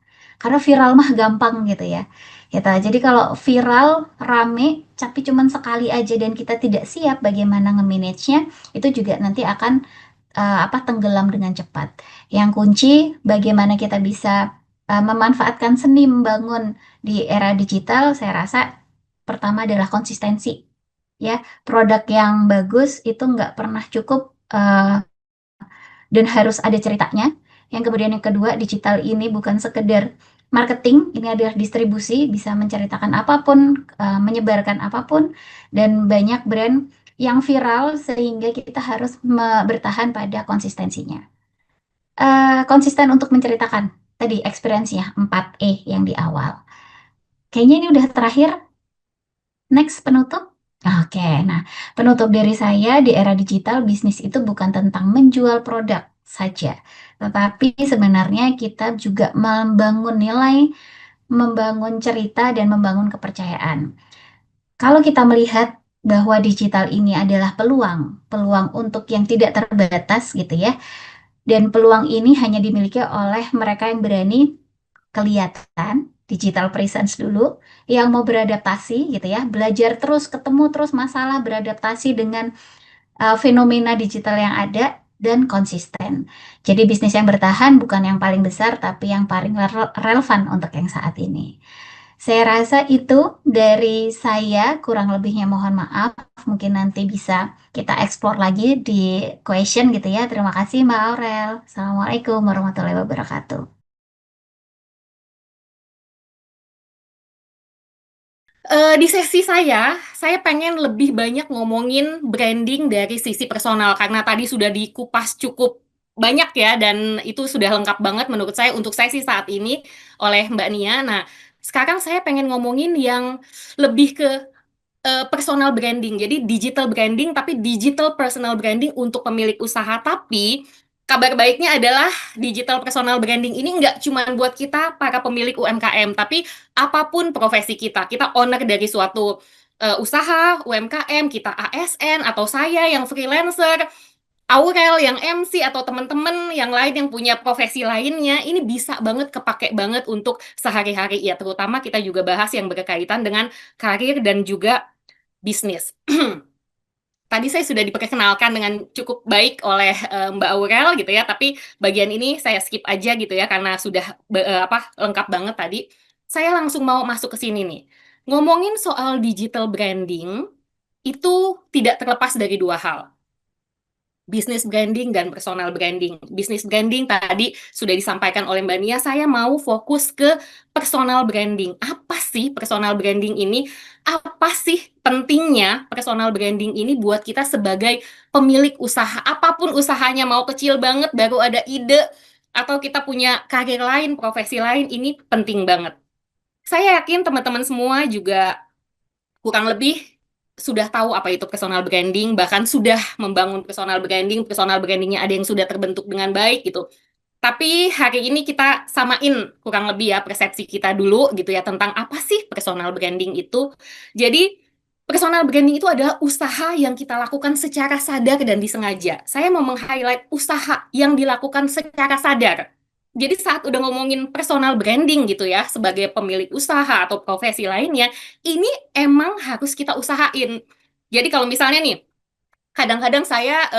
Karena viral mah gampang gitu ya. Gitu. Jadi kalau viral rame tapi cuman sekali aja dan kita tidak siap bagaimana nge-manage-nya, itu juga nanti akan tenggelam dengan cepat. Yang kunci bagaimana kita bisa memanfaatkan seni membangun di era digital, saya rasa pertama adalah konsistensi. Ya, produk yang bagus itu nggak pernah cukup dan harus ada ceritanya. Yang kemudian yang kedua, digital ini bukan sekedar marketing, ini adalah distribusi, bisa menceritakan apapun, menyebarkan apapun, dan banyak brand yang viral sehingga kita harus bertahan pada konsistensinya. Konsisten untuk menceritakan tadi experience-nya 4E yang di awal. Kayaknya ini udah terakhir. Next, penutup. Oke, nah penutup dari saya di era digital, bisnis itu bukan tentang menjual produk saja, tetapi sebenarnya kita juga membangun nilai, membangun cerita, dan membangun kepercayaan. Kalau kita melihat bahwa digital ini adalah peluang, peluang untuk yang tidak terbatas gitu ya, dan peluang ini hanya dimiliki oleh mereka yang berani kelihatan digital presence dulu, yang mau beradaptasi gitu ya, belajar terus, ketemu terus masalah, beradaptasi dengan fenomena digital yang ada, dan konsisten. Jadi bisnis yang bertahan bukan yang paling besar, tapi yang paling relevan untuk yang saat ini. Saya rasa itu dari saya, kurang lebihnya mohon maaf, mungkin nanti bisa kita explore lagi di question gitu ya. Terima kasih Mbak Aurel. Assalamualaikum warahmatullahi wabarakatuh. Di sesi saya pengen lebih banyak ngomongin branding dari sisi personal karena tadi sudah dikupas cukup banyak ya dan itu sudah lengkap banget menurut saya untuk sesi saat ini oleh Mbak Nia. Nah, sekarang saya pengen ngomongin yang lebih ke personal branding. Jadi digital branding tapi digital personal branding untuk pemilik usaha. Tapi kabar baiknya adalah digital personal branding ini nggak cuma buat kita para pemilik UMKM, tapi apapun profesi kita. Kita owner dari suatu usaha, UMKM, kita ASN atau saya yang freelancer, Aurel yang MC atau teman-teman yang lain yang punya profesi lainnya, ini bisa banget kepake banget untuk sehari-hari ya. Terutama kita juga bahas yang berkaitan dengan karir dan juga bisnis. Tadi saya sudah diperkenalkan dengan cukup baik oleh Mbak Aurel gitu ya, tapi bagian ini saya skip aja gitu ya karena sudah lengkap banget tadi. Saya langsung mau masuk ke sini nih. Ngomongin soal digital branding itu tidak terlepas dari dua hal. Business branding dan personal branding. Business branding tadi sudah disampaikan oleh Mbak Nia, saya mau fokus ke personal branding. Apa sih personal branding ini? Apa sih pentingnya personal branding ini buat kita sebagai pemilik usaha? Apapun usahanya, mau kecil banget, baru ada ide, atau kita punya karir lain, profesi lain, ini penting banget. Saya yakin teman-teman semua juga kurang lebih sudah tahu apa itu personal branding, bahkan sudah membangun personal brandingnya ada yang sudah terbentuk dengan baik gitu. Tapi hari ini kita samain kurang lebih ya persepsi kita dulu gitu ya tentang apa sih personal branding itu. Jadi personal branding itu adalah usaha yang kita lakukan secara sadar dan disengaja. Saya mau meng-highlight usaha yang dilakukan secara sadar. Jadi saat udah ngomongin personal branding gitu ya, sebagai pemilik usaha atau profesi lainnya, ini emang harus kita usahain. Jadi kalau misalnya nih, kadang-kadang saya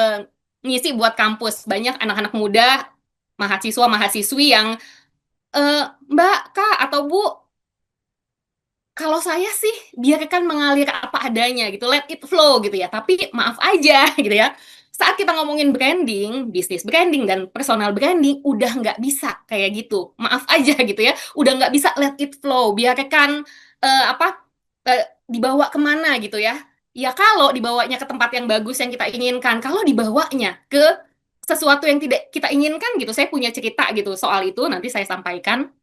ngisi buat kampus, banyak anak-anak muda, mahasiswa-mahasiswi yang, Mbak, Kak, atau Bu, kalau saya sih biarkan mengalir apa adanya gitu, let it flow gitu ya. Tapi maaf aja gitu ya. Saat kita ngomongin branding, bisnis branding dan personal branding udah nggak bisa kayak gitu. Maaf aja gitu ya. Udah nggak bisa let it flow. Biarkan dibawa kemana gitu ya. Ya kalau dibawanya ke tempat yang bagus yang kita inginkan, kalau dibawanya ke sesuatu yang tidak kita inginkan gitu, saya punya cerita gitu soal itu nanti saya sampaikan.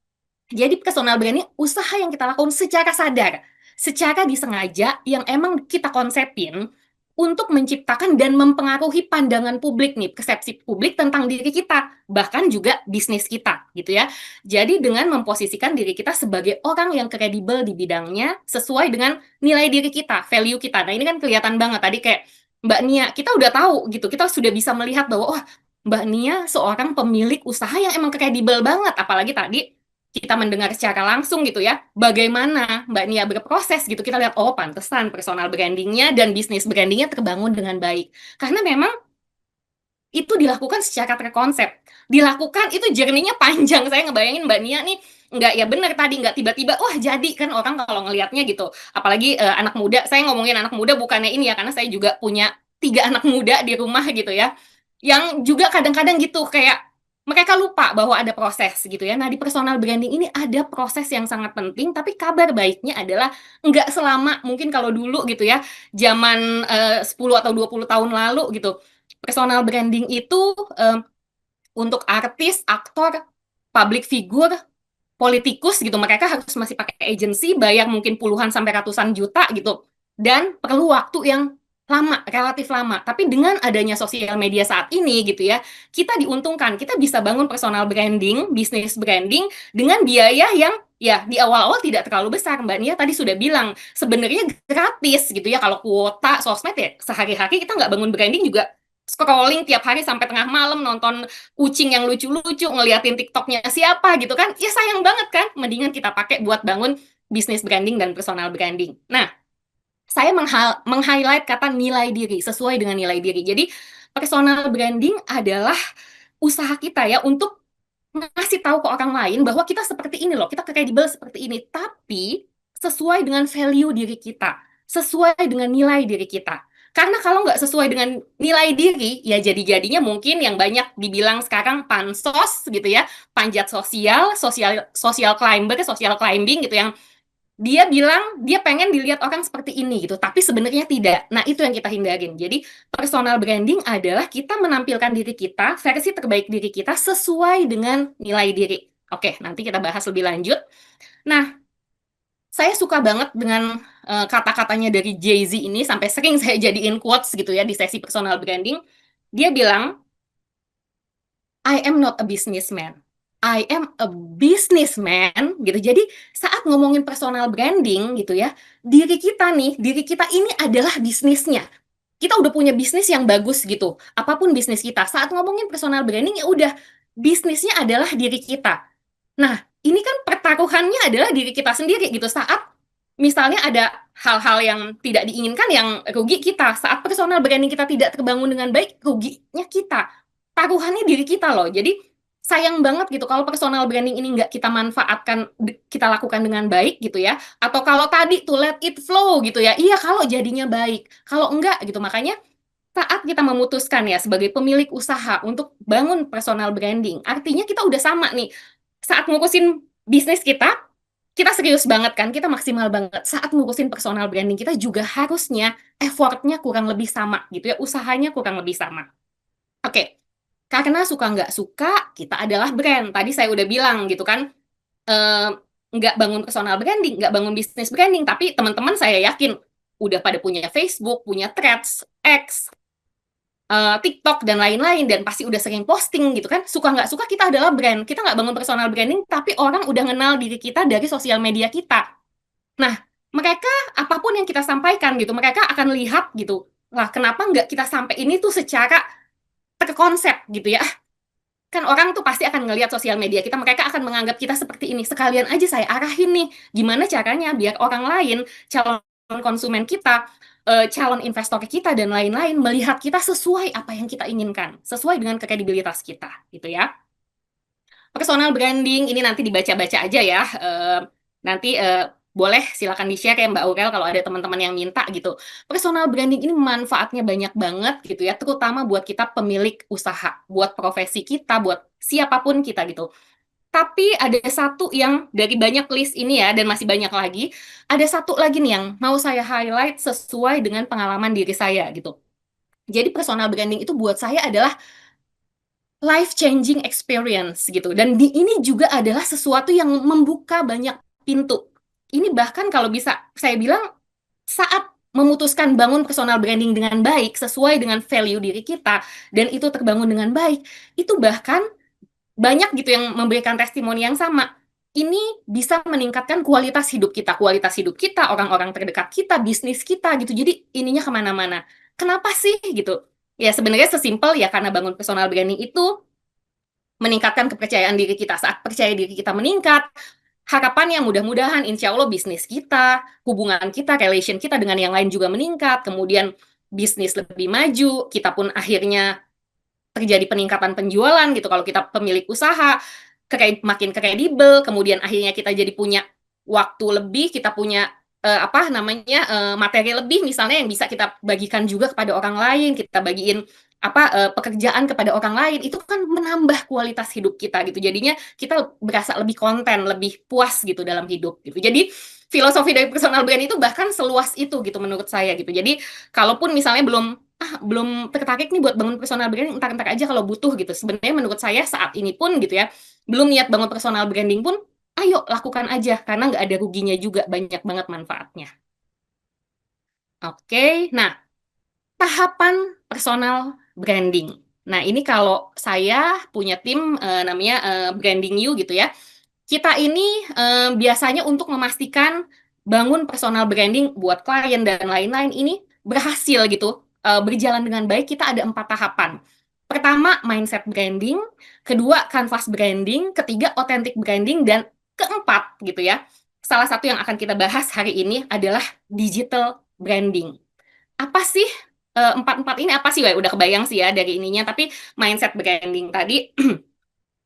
Jadi personal branding usaha yang kita lakukan secara sadar, secara disengaja yang emang kita konsepin untuk menciptakan dan mempengaruhi pandangan publik nih, persepsi publik tentang diri kita, bahkan juga bisnis kita gitu ya. Jadi dengan memposisikan diri kita sebagai orang yang kredibel di bidangnya sesuai dengan nilai diri kita, value kita. Nah, ini kan kelihatan banget tadi kayak Mbak Nia, kita udah tahu gitu, kita sudah bisa melihat bahwa Mbak Nia seorang pemilik usaha yang emang kredibel banget, apalagi tadi kita mendengar secara langsung gitu ya, bagaimana Mbak Nia berproses gitu, kita lihat, oh pantesan personal brandingnya dan bisnis brandingnya terbangun dengan baik. Karena memang itu dilakukan secara terkonsep. Dilakukan itu journey-nya panjang. Saya ngebayangin Mbak Nia nih, nggak ya bener tadi, nggak tiba-tiba, wah jadi kan orang kalau ngelihatnya gitu. Apalagi anak muda, saya ngomongin anak muda bukannya ini ya, karena saya juga punya 3 anak muda di rumah gitu ya. Yang juga kadang-kadang gitu, kayak mereka lupa bahwa ada proses gitu ya. Nah, di personal branding ini ada proses yang sangat penting, tapi kabar baiknya adalah nggak selama, mungkin kalau dulu gitu ya, zaman 10 atau 20 tahun lalu gitu, personal branding itu untuk artis, aktor, public figure, politikus gitu, mereka harus masih pakai agensi, bayar mungkin puluhan sampai ratusan juta gitu, dan perlu waktu yang lama, relatif lama. Tapi dengan adanya sosial media saat ini gitu ya, kita diuntungkan, kita bisa bangun personal branding, bisnis branding dengan biaya yang ya di awal-awal tidak terlalu besar. Mbak Nia tadi sudah bilang, sebenarnya gratis gitu ya, kalau kuota sosmed ya sehari-hari kita nggak bangun branding juga scrolling tiap hari sampai tengah malam nonton kucing yang lucu-lucu, ngeliatin TikToknya siapa gitu kan, ya sayang banget kan, mendingan kita pakai buat bangun bisnis branding dan personal branding. Nah, saya meng-highlight kata nilai diri, sesuai dengan nilai diri. Jadi, personal branding adalah usaha kita ya untuk ngasih tahu ke orang lain bahwa kita seperti ini loh, kita kredibel seperti ini, tapi sesuai dengan value diri kita, sesuai dengan nilai diri kita. Karena kalau nggak sesuai dengan nilai diri, ya jadi-jadinya mungkin yang banyak dibilang sekarang pansos gitu ya, panjat sosial, social climber, social climbing gitu, yang dia bilang dia pengen dilihat orang seperti ini gitu, tapi sebenarnya tidak. Nah, itu yang kita hindarin. Jadi, personal branding adalah kita menampilkan diri kita, versi terbaik diri kita sesuai dengan nilai diri. Oke, nanti kita bahas lebih lanjut. Nah, saya suka banget dengan kata-katanya dari Jay-Z ini, sampai sering saya jadiin quotes gitu ya di sesi personal branding. Dia bilang, I am not a businessman. I am a businessman gitu. Jadi saat ngomongin personal branding gitu ya, diri kita nih, diri kita ini adalah bisnisnya. Kita udah punya bisnis yang bagus gitu. Apapun bisnis kita, saat ngomongin personal branding ya udah bisnisnya adalah diri kita. Nah, ini kan pertaruhannya adalah diri kita sendiri gitu. Saat misalnya ada hal-hal yang tidak diinginkan yang rugi kita, saat personal branding kita tidak terbangun dengan baik, ruginya kita. Taruhannya diri kita loh. Jadi sayang banget gitu kalau personal branding ini nggak kita manfaatkan, kita lakukan dengan baik gitu ya. Atau kalau tadi tuh let it flow gitu ya. Iya kalau jadinya baik. Kalau enggak gitu. Makanya saat kita memutuskan ya sebagai pemilik usaha untuk bangun personal branding, artinya kita udah sama nih. Saat ngurusin bisnis kita serius banget kan, kita maksimal banget. Saat ngurusin personal branding kita juga harusnya effortnya kurang lebih sama gitu ya, usahanya kurang lebih sama. Oke, karena suka nggak suka, kita adalah brand. Tadi saya udah bilang gitu kan, eh, nggak bangun personal branding, nggak bangun bisnis branding, tapi teman-teman saya yakin udah pada punya Facebook, punya Threads, X, TikTok, dan lain-lain, dan pasti udah sering posting gitu kan. Suka nggak suka kita adalah brand. Kita nggak bangun personal branding, tapi orang udah kenal diri kita dari sosial media kita. Nah, mereka apapun yang kita sampaikan gitu, mereka akan lihat gitu. Lah, kenapa nggak kita sampai ini tuh secara terkonsep gitu ya? Kan orang tuh pasti akan ngelihat sosial media kita, mereka akan menganggap kita seperti ini. Sekalian aja saya arahin nih, gimana caranya biar orang lain, calon konsumen kita, calon investor kita, dan lain-lain melihat kita sesuai apa yang kita inginkan, sesuai dengan kredibilitas kita, gitu ya. Personal branding ini nanti dibaca-baca aja ya. Nanti boleh silakan di-share ya Mbak Aurel kalau ada teman-teman yang minta gitu. Personal branding ini manfaatnya banyak banget gitu ya, terutama buat kita pemilik usaha, buat profesi kita, buat siapapun kita gitu. Tapi ada satu yang dari banyak list ini ya, dan masih banyak lagi, ada satu lagi nih yang mau saya highlight sesuai dengan pengalaman diri saya gitu. Jadi personal branding itu buat saya adalah life-changing experience gitu. Dan ini juga adalah sesuatu yang membuka banyak pintu. Ini bahkan kalau bisa saya bilang, saat memutuskan bangun personal branding dengan baik, sesuai dengan value diri kita, dan itu terbangun dengan baik, itu bahkan banyak gitu yang memberikan testimoni yang sama. Ini bisa meningkatkan kualitas hidup kita, orang-orang terdekat kita, bisnis kita gitu. Jadi ininya kemana-mana. Kenapa sih gitu? Ya sebenarnya sesimpel ya karena bangun personal branding itu meningkatkan kepercayaan diri kita. Saat percaya diri kita meningkat, harapannya mudah-mudahan insya Allah bisnis kita, hubungan kita, relation kita dengan yang lain juga meningkat, kemudian bisnis lebih maju, kita pun akhirnya terjadi peningkatan penjualan gitu. Kalau kita pemilik usaha, makin kredibel, kemudian akhirnya kita jadi punya waktu lebih, kita punya materi lebih misalnya yang bisa kita bagikan juga kepada orang lain, kita bagiin pekerjaan kepada orang lain, itu kan menambah kualitas hidup kita gitu. Jadinya kita berasa lebih konten, lebih puas gitu dalam hidup gitu. Jadi filosofi dari personal brand itu bahkan seluas itu gitu menurut saya gitu. Jadi kalaupun misalnya belum tertarik nih buat bangun personal branding, entar-entar aja kalau butuh gitu. Sebenarnya menurut saya saat ini pun gitu ya, belum niat bangun personal branding pun, ayo lakukan aja karena nggak ada ruginya juga, banyak banget manfaatnya. Oke, nah tahapan personal branding. Nah ini kalau saya punya tim namanya Branding You gitu ya. Kita ini biasanya untuk memastikan bangun personal branding buat klien dan lain-lain ini berhasil gitu, berjalan dengan baik, kita ada 4 tahapan. Pertama, mindset branding, kedua, canvas branding, ketiga, authentic branding, dan keempat gitu ya. Salah satu yang akan kita bahas hari ini adalah digital branding. Apa sih empat-empat ini apa sih? Wah, udah kebayang sih ya dari ininya, tapi mindset branding tadi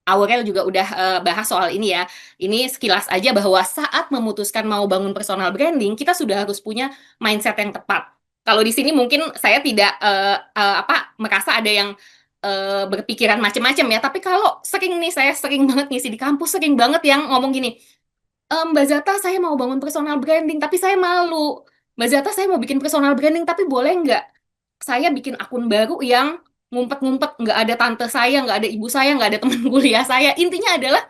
Aurel juga udah bahas soal ini ya. Ini sekilas aja bahwa saat memutuskan mau bangun personal branding, kita sudah harus punya mindset yang tepat. Kalau di sini mungkin saya tidak merasa ada yang berpikiran macam-macam ya. Tapi kalau sering nih, saya sering banget ngisi di kampus, sering banget yang ngomong gini, Mbak Zata, saya mau bangun personal branding, tapi saya malu. Mbak Zata, saya mau bikin personal branding, tapi boleh nggak saya bikin akun baru yang ngumpet-ngumpet, nggak ada tante saya, nggak ada ibu saya, nggak ada teman kuliah saya. Intinya adalah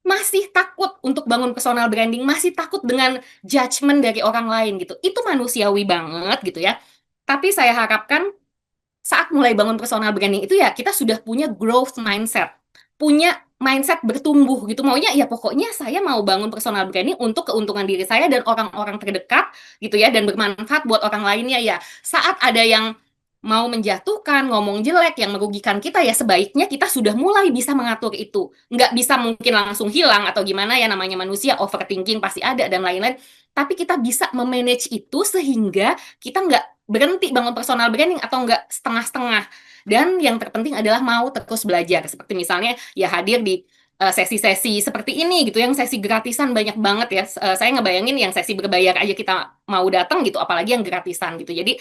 masih takut untuk bangun personal branding, masih takut dengan judgement dari orang lain gitu. Itu manusiawi banget gitu ya. Tapi saya harapkan saat mulai bangun personal branding itu ya kita sudah punya growth mindset, punya mindset bertumbuh gitu. Maunya ya pokoknya saya mau bangun personal branding untuk keuntungan diri saya dan orang-orang terdekat gitu ya, dan bermanfaat buat orang lainnya ya. Saat ada yang mau menjatuhkan, ngomong jelek, yang merugikan kita ya sebaiknya kita sudah mulai bisa mengatur itu. Nggak bisa mungkin langsung hilang atau gimana ya, namanya manusia, overthinking pasti ada dan lain-lain. Tapi kita bisa memanage itu sehingga kita nggak berhenti bangun personal branding atau nggak setengah-setengah. Dan yang terpenting adalah mau terus belajar. Seperti misalnya ya hadir di sesi-sesi seperti ini gitu, yang sesi gratisan banyak banget ya. Saya ngebayangin yang sesi berbayar aja kita mau datang gitu, apalagi yang gratisan gitu. Jadi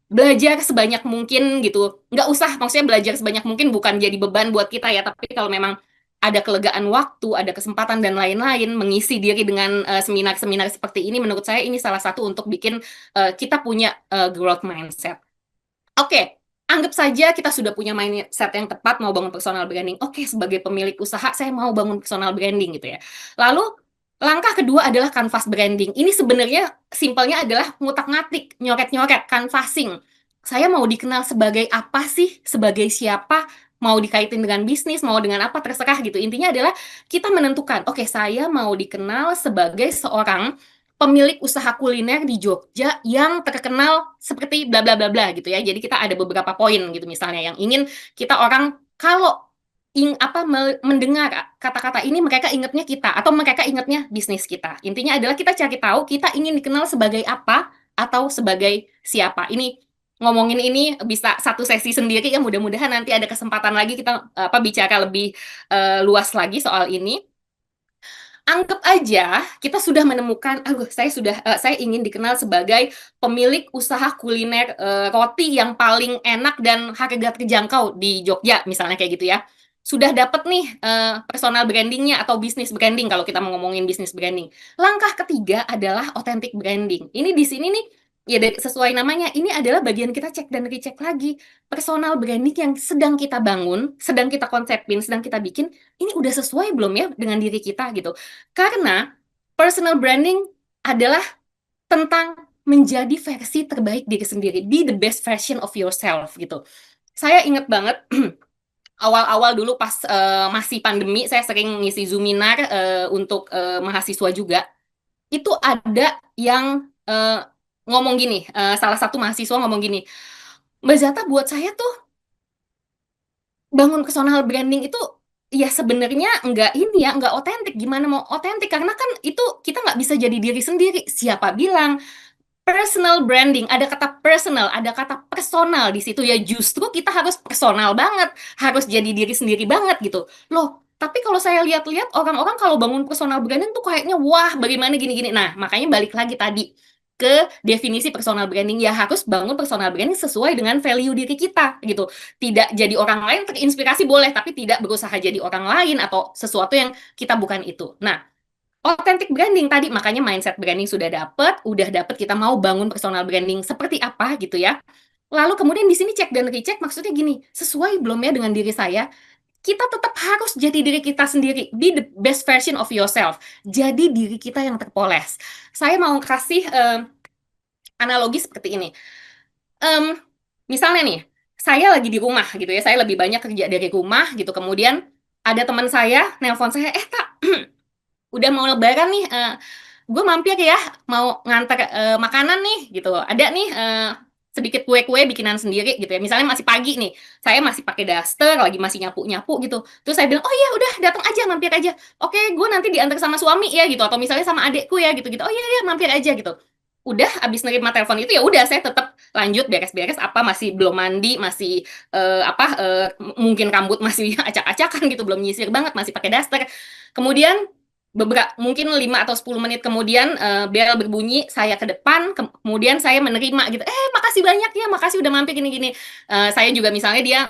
belajar sebanyak mungkin gitu. Nggak usah, maksudnya belajar sebanyak mungkin bukan jadi beban buat kita ya, tapi kalau memang ada kelegaan waktu, ada kesempatan dan lain-lain, mengisi diri dengan seminar-seminar seperti ini, menurut saya ini salah satu untuk bikin kita punya growth mindset. Oke, anggap saja kita sudah punya mindset yang tepat mau bangun personal branding. Oke, sebagai pemilik usaha, saya mau bangun personal branding gitu ya. Lalu, langkah kedua adalah canvas branding. Ini sebenarnya simpelnya adalah ngutak-ngatik, nyoret-nyoret, canvassing. Saya mau dikenal sebagai apa sih? Sebagai siapa? Mau dikaitin dengan bisnis, mau dengan apa, terserah gitu. Intinya adalah kita menentukan, oke, saya mau dikenal sebagai seorang pemilik usaha kuliner di Jogja yang terkenal seperti bla bla bla bla gitu ya. Jadi kita ada beberapa poin gitu misalnya yang ingin kita orang kalau mendengar kata-kata ini mereka ingatnya kita atau mereka ingatnya bisnis kita. Intinya adalah kita cari tahu kita ingin dikenal sebagai apa atau sebagai siapa. Ini ngomongin ini bisa satu sesi sendiri ya, mudah-mudahan nanti ada kesempatan lagi kita bicara lebih luas lagi soal ini. Anggap aja kita sudah menemukan, saya ingin dikenal sebagai pemilik usaha kuliner roti yang paling enak dan harga terjangkau di Jogja, misalnya kayak gitu ya. Sudah dapat nih personal brandingnya atau bisnis branding kalau kita mau ngomongin bisnis branding. Langkah ketiga adalah authentic branding. Ini di sini nih, ya sesuai namanya, ini adalah bagian kita cek dan recheck lagi. Personal branding yang sedang kita bangun, sedang kita konsepin, sedang kita bikin, ini udah sesuai belum ya dengan diri kita gitu. Karena personal branding adalah tentang menjadi versi terbaik diri sendiri. Be the best version of yourself gitu. Saya ingat banget awal-awal dulu pas masih pandemi, saya sering ngisi Zoominar untuk mahasiswa juga. Itu ada yang ngomong gini, salah satu mahasiswa ngomong gini, Mbak Zata, buat saya tuh bangun personal branding itu ya sebenarnya nggak otentik. Gimana mau otentik? Karena kan itu kita nggak bisa jadi diri sendiri. Siapa bilang? Personal branding, ada kata personal, ada kata personal di situ ya, justru kita harus personal banget, harus jadi diri sendiri banget gitu. Loh, tapi kalau saya lihat-lihat orang-orang kalau bangun personal branding tuh kayaknya wah bagaimana gini-gini. Nah, makanya balik lagi tadi ke definisi personal branding, ya harus bangun personal branding sesuai dengan value diri kita gitu. Tidak jadi orang lain, terinspirasi boleh, tapi tidak berusaha jadi orang lain atau sesuatu yang kita bukan itu. Nah, authentic branding tadi, makanya mindset branding udah dapet kita mau bangun personal branding seperti apa gitu ya. Lalu kemudian di sini cek dan recheck, maksudnya gini, sesuai belum ya dengan diri saya? Kita tetap harus jadi diri kita sendiri, be the best version of yourself. Jadi diri kita yang terpoles. Saya mau kasih analogi seperti ini. Em, Misalnya nih, saya lagi di rumah gitu ya, saya lebih banyak kerja dari rumah gitu, kemudian ada teman saya nelpon saya, tak, udah mau lebaran nih, gue mampir ya, mau nganter makanan nih gitu. Ada nih sedikit kue-kue bikinan sendiri gitu ya. Misalnya masih pagi nih, saya masih pakai daster, lagi masih nyapu-nyapu gitu. Terus saya bilang, oh iya udah datang aja, mampir aja. Oke, gue nanti diantar sama suami ya gitu, atau misalnya sama adekku ya gitu-gitu. Oh iya ya mampir aja gitu. Udah abis nerima telepon itu ya udah saya tetap lanjut beres-beres apa, masih belum mandi, masih mungkin rambut masih acak-acakan gitu, belum nyisir banget, masih pakai daster. Kemudian mungkin 5 atau 10 menit kemudian bel berbunyi, saya ke depan, kemudian saya menerima gitu, makasih banyak ya, makasih udah mampir gini-gini. Saya juga misalnya dia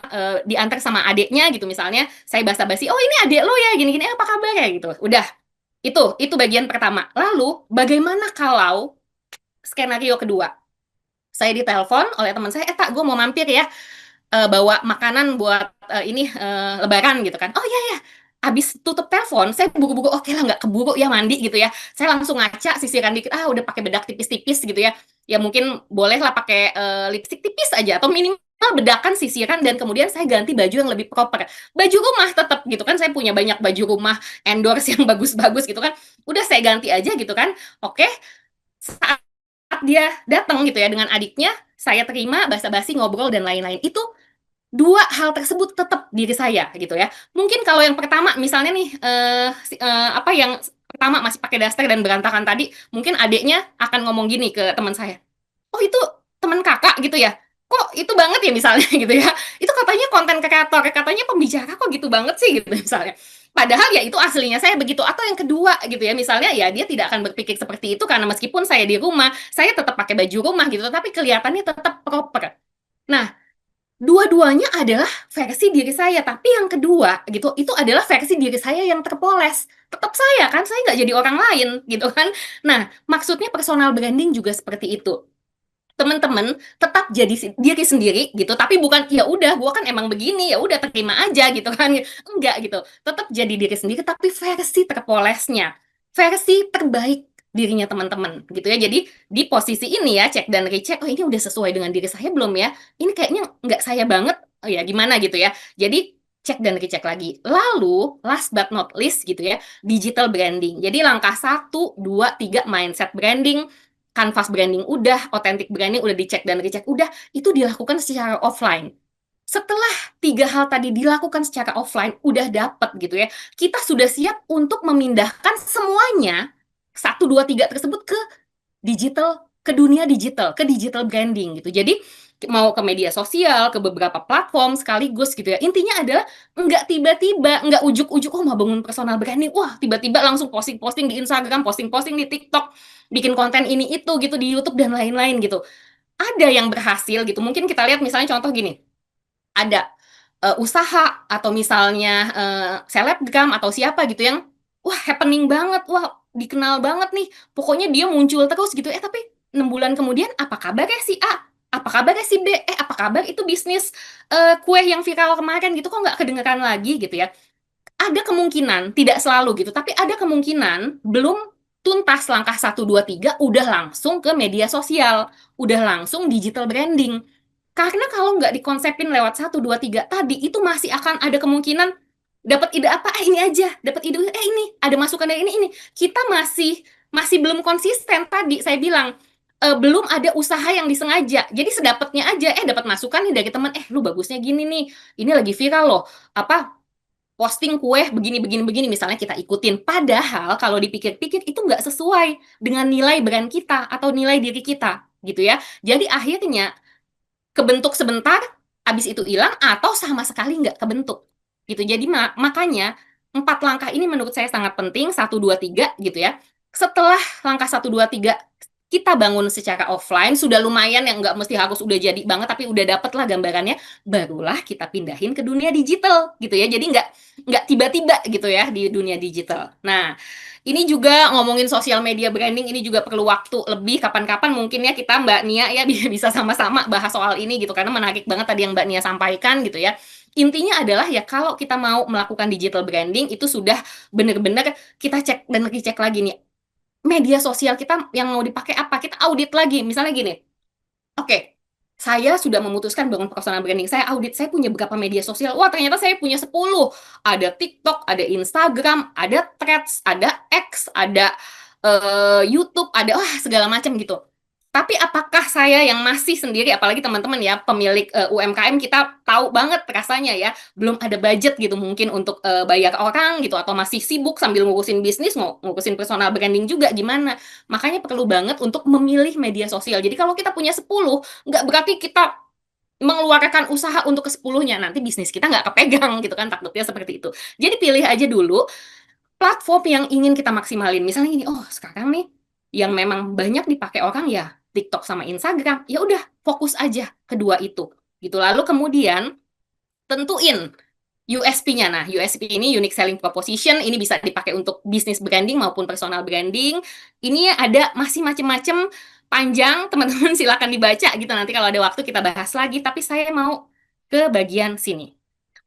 diantar sama adiknya gitu, misalnya saya basa-basi, oh ini adik lo ya gini-gini, apa kabar ya gitu. Udah, itu bagian pertama. Lalu bagaimana kalau skenario kedua? Saya ditelepon oleh teman saya, tak gue mau mampir ya, bawa makanan buat ini lebaran gitu kan. Oh iya ya. Habis tutup telepon, saya buru-buru, oke lah nggak keburu ya mandi gitu ya. Saya langsung ngaca, sisiran dikit, udah pakai bedak tipis-tipis gitu ya. Ya mungkin bolehlah pakai lipstick tipis aja, atau minimal bedakan sisiran, dan kemudian saya ganti baju yang lebih proper. Baju rumah tetap gitu kan, saya punya banyak baju rumah endorse yang bagus-bagus gitu kan. Udah saya ganti aja gitu kan. Oke, saat dia datang gitu ya dengan adiknya, saya terima, basa-basi, ngobrol dan lain-lain. Itu dua hal tersebut tetap diri saya gitu ya. Mungkin kalau yang pertama misalnya nih apa yang pertama masih pakai daster dan berantakan tadi, mungkin adiknya akan ngomong gini ke teman saya. Oh itu teman kakak gitu ya? Kok itu banget ya misalnya gitu ya? Itu katanya konten kreator, katanya pembicara, kok gitu banget sih gitu misalnya. Padahal ya itu aslinya saya begitu. Atau yang kedua gitu ya, misalnya ya dia tidak akan berpikir seperti itu karena meskipun saya di rumah, saya tetap pakai baju rumah gitu, tapi kelihatannya tetap proper. Nah, dua-duanya adalah versi diri saya, tapi yang kedua gitu, itu adalah versi diri saya yang terpoles. Tetap saya kan, saya nggak jadi orang lain gitu kan. Nah, maksudnya personal branding juga seperti itu. Teman-teman tetap jadi diri sendiri gitu, tapi bukan ya udah gua kan emang begini, ya udah terima aja gitu kan. Enggak gitu. Tetap jadi diri sendiri tapi versi terpolesnya. Versi terbaik dirinya teman-teman gitu ya. Jadi di posisi ini ya, cek dan recheck, oh ini udah sesuai dengan diri saya belum ya? Ini kayaknya nggak saya banget. Oh ya gimana gitu ya. Jadi cek dan recheck lagi. Lalu last but not least gitu ya, digital branding. Jadi langkah 1, 2, 3 mindset branding, canvas branding udah, authentic branding udah dicek dan recheck udah, itu dilakukan secara offline. Setelah 3 hal tadi dilakukan secara offline, udah dapet gitu ya, kita sudah siap untuk memindahkan semuanya, 1, 2, 3 tersebut ke digital, ke dunia digital, ke digital branding gitu. Jadi mau ke media sosial, ke beberapa platform sekaligus gitu ya. Intinya adalah nggak tiba-tiba, nggak ujuk-ujuk, oh mau bangun personal branding, wah tiba-tiba langsung posting-posting di Instagram, posting-posting di TikTok, bikin konten ini itu gitu di YouTube dan lain-lain gitu. Ada yang berhasil gitu. Mungkin kita lihat misalnya contoh gini, ada usaha atau misalnya selebgram atau siapa gitu yang wah happening banget, wah dikenal banget nih, pokoknya dia muncul terus gitu, tapi 6 bulan kemudian apa kabarnya si A, apa kabarnya si B, apa kabar itu bisnis kue yang viral kemarin gitu, kok nggak kedengeran lagi gitu ya. Ada kemungkinan, tidak selalu gitu, tapi ada kemungkinan belum tuntas langkah 1, 2, 3 udah langsung ke media sosial, udah langsung digital branding. Karena kalau nggak dikonsepin lewat 1, 2, 3 tadi, itu masih akan ada kemungkinan dapat ide apa, ini aja, dapat ide, ini, ada masukan dari ini. Kita masih belum konsisten tadi, saya bilang, belum ada usaha yang disengaja. Jadi sedapatnya aja, dapat masukan nih dari teman, lu bagusnya gini nih, ini lagi viral loh, apa, posting kue begini misalnya kita ikutin. Padahal kalau dipikir-pikir itu nggak sesuai dengan nilai brand kita atau nilai diri kita gitu ya. Jadi akhirnya kebentuk sebentar, habis itu hilang atau sama sekali nggak kebentuk gitu. Jadi makanya 4 langkah ini menurut saya sangat penting, 1, 2, 3 gitu ya. Setelah langkah 1, 2, 3 kita bangun secara offline, sudah lumayan yang nggak mesti harus udah jadi banget, tapi udah dapet lah gambarannya, barulah kita pindahin ke dunia digital gitu ya. Jadi nggak tiba-tiba gitu ya di dunia digital. Nah, ini juga ngomongin sosial media branding, ini juga perlu waktu lebih. Kapan-kapan mungkin ya kita Mbak Nia ya bisa sama-sama bahas soal ini gitu, karena menarik banget tadi yang Mbak Nia sampaikan gitu ya. Intinya adalah ya kalau kita mau melakukan digital branding itu sudah benar-benar kita cek dan recheck lagi nih. Media sosial kita yang mau dipakai apa? Kita audit lagi. Misalnya gini, oke, saya sudah memutuskan bangun personal branding. Saya audit, saya punya berapa media sosial. Wah, ternyata saya punya 10. Ada TikTok, ada Instagram, ada Threads, ada X, ada YouTube, ada segala macam gitu. Tapi apakah saya yang masih sendiri, apalagi teman-teman ya, pemilik UMKM, kita tahu banget rasanya ya, belum ada budget gitu mungkin untuk bayar orang gitu, atau masih sibuk sambil ngurusin bisnis, ngurusin personal branding juga, gimana? Makanya perlu banget untuk memilih media sosial. Jadi kalau kita punya 10, nggak berarti kita mengeluarkan usaha untuk ke-10-nya. Nanti bisnis kita nggak kepegang gitu kan, takutnya seperti itu. Jadi pilih aja dulu platform yang ingin kita maksimalin. Misalnya ini, sekarang nih, yang memang banyak dipakai orang ya TikTok sama Instagram. Ya udah, fokus aja kedua itu. Gitu. Lalu kemudian tentuin USP-nya. Nah, USP ini Unique Selling Proposition, ini bisa dipakai untuk bisnis branding maupun personal branding. Ini ada masih macam-macam, panjang, teman-teman silakan dibaca gitu. Nanti kalau ada waktu kita bahas lagi, tapi saya mau ke bagian sini.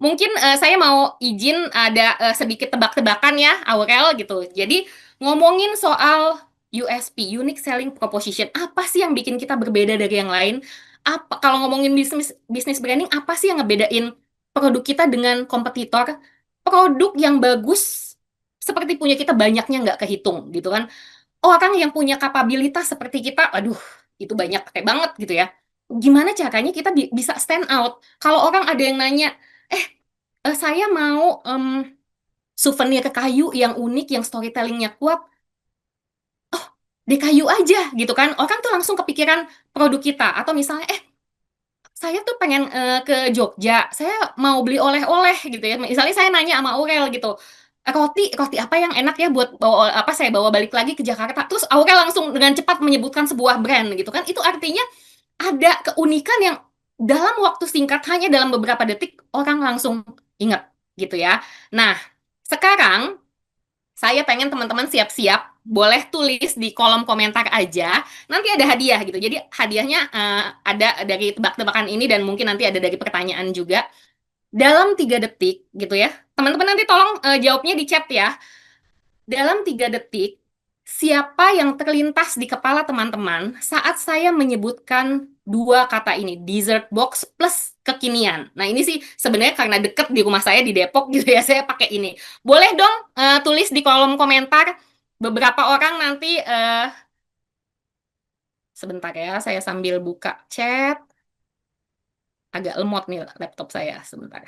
Mungkin saya mau izin ada sedikit tebak-tebakan ya, Aurel gitu. Jadi ngomongin soal USP, Unique Selling Proposition, apa sih yang bikin kita berbeda dari yang lain? Apa kalau ngomongin bisnis branding, apa sih yang ngebedain produk kita dengan kompetitor? Produk yang bagus seperti punya kita banyaknya nggak kehitung gitu kan? Orang yang punya kapabilitas seperti kita, aduh, itu banyak kayak banget gitu ya. Gimana caranya kita bisa stand out? Kalau orang ada yang nanya, saya mau souvenir kayu yang unik, yang storytellingnya kuat, di kayu aja gitu kan. Orang tuh langsung kepikiran produk kita. Atau misalnya, saya tuh pengen ke Jogja, saya mau beli oleh-oleh gitu ya. Misalnya saya nanya sama Aurel gitu, roti apa yang enak ya buat bawa apa saya bawa balik lagi ke Jakarta. Terus Aurel langsung dengan cepat menyebutkan sebuah brand gitu kan. Itu artinya ada keunikan yang dalam waktu singkat, hanya dalam beberapa detik orang langsung ingat gitu ya. Nah, sekarang saya pengen teman-teman siap-siap, boleh tulis di kolom komentar aja. Nanti ada hadiah gitu. Jadi hadiahnya ada dari tebak-tebakan ini dan mungkin nanti ada dari pertanyaan juga. Dalam 3 detik gitu ya. Teman-teman nanti tolong jawabnya di chat ya. Dalam 3 detik, siapa yang terlintas di kepala teman-teman saat saya menyebutkan 2 kata ini, dessert box plus kekinian. Nah ini sih sebenarnya karena deket di rumah saya di Depok gitu ya, saya pakai ini. Boleh dong tulis di kolom komentar. Beberapa orang nanti, sebentar ya, saya sambil buka chat. Agak lemot nih laptop saya, sebentar.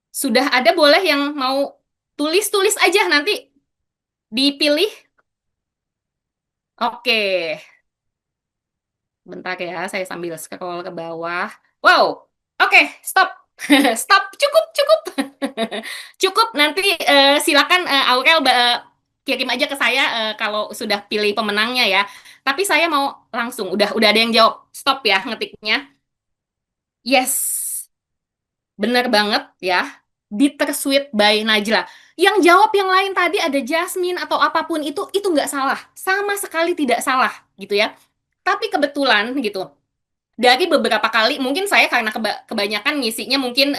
Sudah ada boleh yang mau tulis-tulis aja nanti dipilih. Oke, bentar ya, saya sambil scroll ke bawah. Wow, oke, stop. Stop, cukup. Cukup, nanti silakan Aurel kirim aja ke saya kalau sudah pilih pemenangnya ya. Tapi saya mau langsung, udah ada yang jawab. Stop ya ngetiknya. Yes, bener banget ya. Bittersweet by Najla. Yang jawab yang lain tadi ada Jasmine atau apapun itu nggak salah. Sama sekali tidak salah gitu ya. Tapi kebetulan gitu, dari beberapa kali, mungkin saya karena kebanyakan ngisinya mungkin